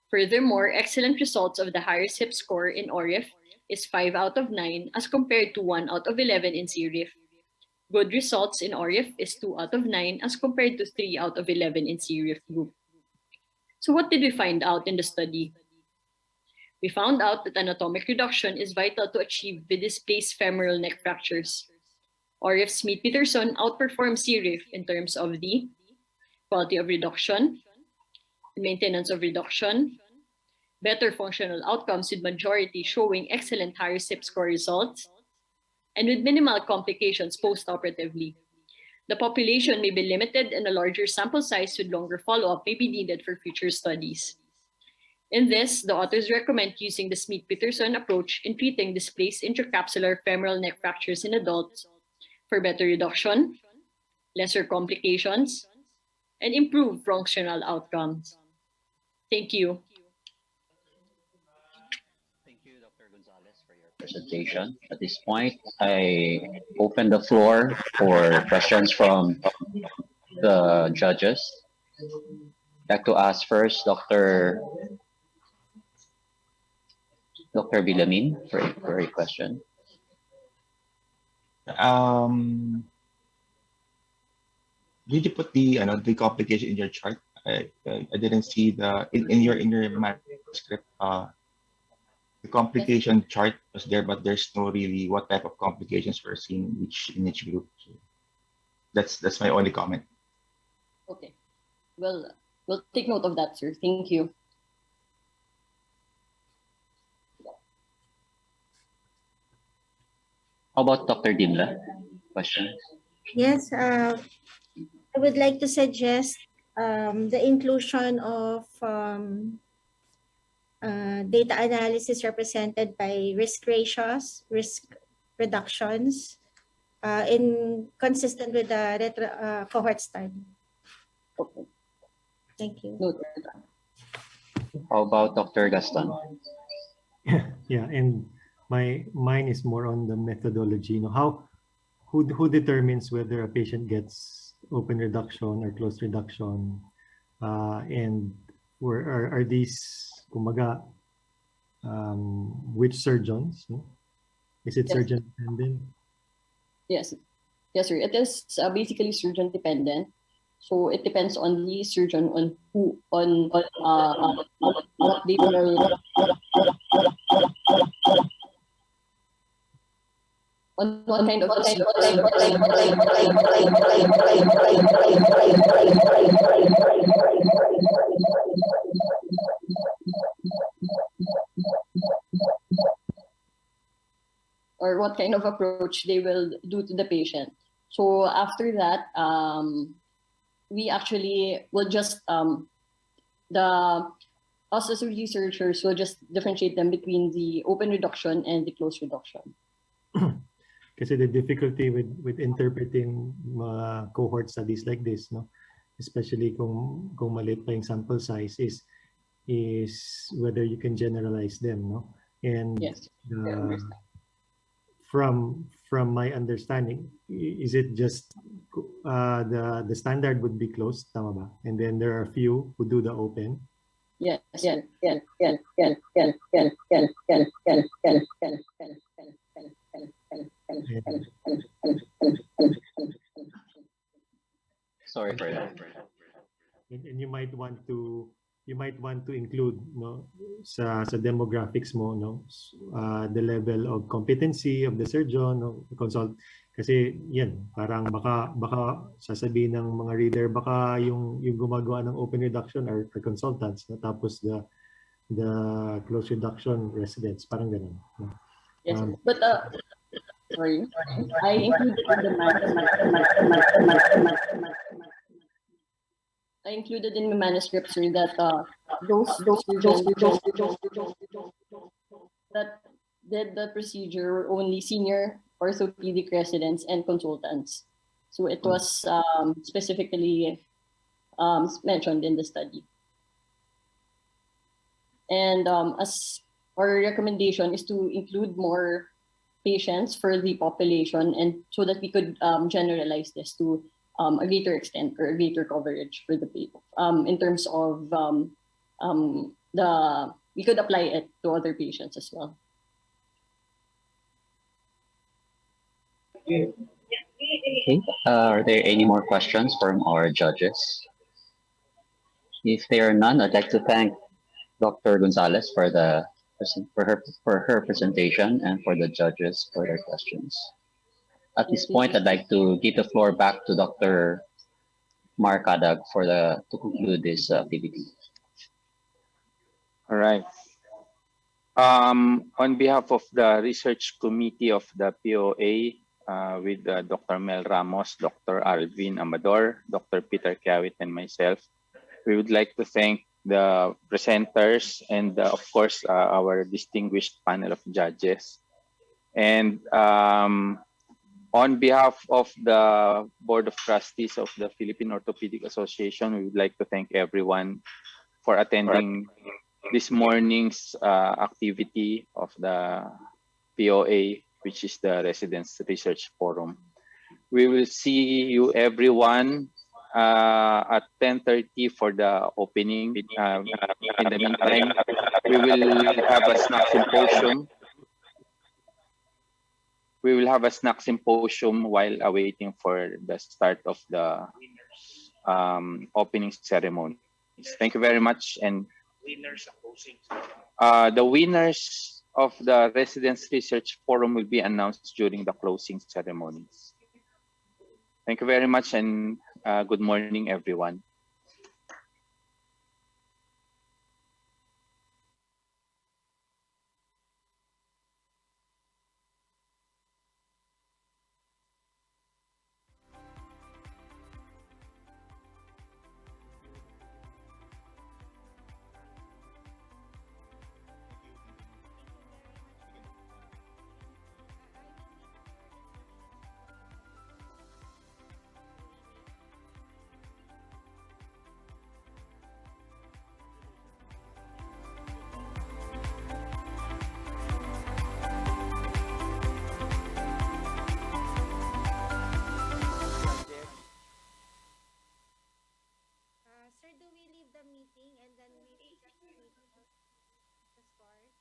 Furthermore, excellent results of the higher SIP score in RF is 5 out of 9 as compared to 1 out of 11 in CRIF. Good results in RF is 2 out of 9 as compared to 3 out of 11 in CRIF group. So what did we find out in the study? We found out that anatomic reduction is vital to achieve the displaced femoral neck fractures. RF Smith-Peterson outperformed CRIF in terms of the quality of reduction, maintenance of reduction, better functional outcomes with majority showing excellent higher SIP score results, and with minimal complications post-operatively. The population may be limited and a larger sample size with longer follow-up may be needed for future studies. In this, the authors recommend using the Smith-Peterson approach in treating displaced intracapsular femoral neck fractures in adults for better reduction, lesser complications, and improved functional outcomes. Thank you. Thank you, Dr. Gonzalez, for your presentation. At this point, I open the floor for questions from the judges. I'd like to ask first Dr. Villamin for a question. Did you put the complication in your chart? I didn't see in your manuscript. The complication chart was there, but there's no really what type of complications were seen in each group. So that's my only comment. Okay. Well, we'll take note of that, sir. Thank you. How about Dr. Dinla? Questions? Yes, I would like to suggest the inclusion of data analysis represented by risk ratios, risk reductions, consistent with the cohort study. Okay. Thank you. How about Dr. Gaston? Yeah, and mine is more on the methodology. Who determines whether a patient gets open reduction or closed reduction, and are these kumaga which surgeons? No? Is it surgeon dependent? Yes, sir. It is basically surgeon dependent. So it depends on the surgeon on what they will on what kind of or what kind of approach they will do to the patient. So after that, we actually will just us as researchers will just differentiate them between the open reduction and the closed reduction. Kasi the difficulty with interpreting cohort studies like this, no, especially kung maliit pa yung sample size, is whether you can generalize them, no, and yes. From my understanding, is it just the standard would be closed, tama ba? And then there are a few who do the open, Yes, Sorry for that. And you might want to include, no, sa demographics mo, no, the level of competency of the surgeon, no, consult, kasi yan parang baka sasabihin ng mga reader, baka yung gumagawa ng open reduction are consultants, no, tapos the closed reduction residents, parang ganun, no? yes. But sorry, I included in the I included in the manuscript, sir, that those surgeons that did the procedure were only senior orthopedic residents and consultants. So it was specifically mentioned in the study. And as our recommendation is to include more patients for the population, and so that we could generalize this to a greater extent or a greater coverage for the people. In terms of we could apply it to other patients as well. Okay. Are there any more questions from our judges? If there are none, I'd like to thank Dr. Gonzalez for her presentation and for the judges for their questions. At this point, I'd like to give the floor back to Dr. Mark Adag to conclude this activity. All right. On behalf of the research committee of the POA, with Dr. Mel Ramos, Dr. Alvin Amador, Dr. Peter Kiawit, and myself, we would like to thank the presenters and, of course, our distinguished panel of judges. And on behalf of the Board of Trustees of the Philippine Orthopedic Association, we would like to thank everyone for attending this morning's activity of the POA, which is the Residents Research Forum. We will see you everyone at 10:30 for the opening. In the meantime, we will have a snack symposium. We will have a snack symposium while awaiting for the start of the opening ceremony. Thank you very much. And the winners of the Residents Research Forum will be announced during the closing ceremonies. Thank you very much, and good morning, everyone. Sir, do we leave the meeting and then we check the scores?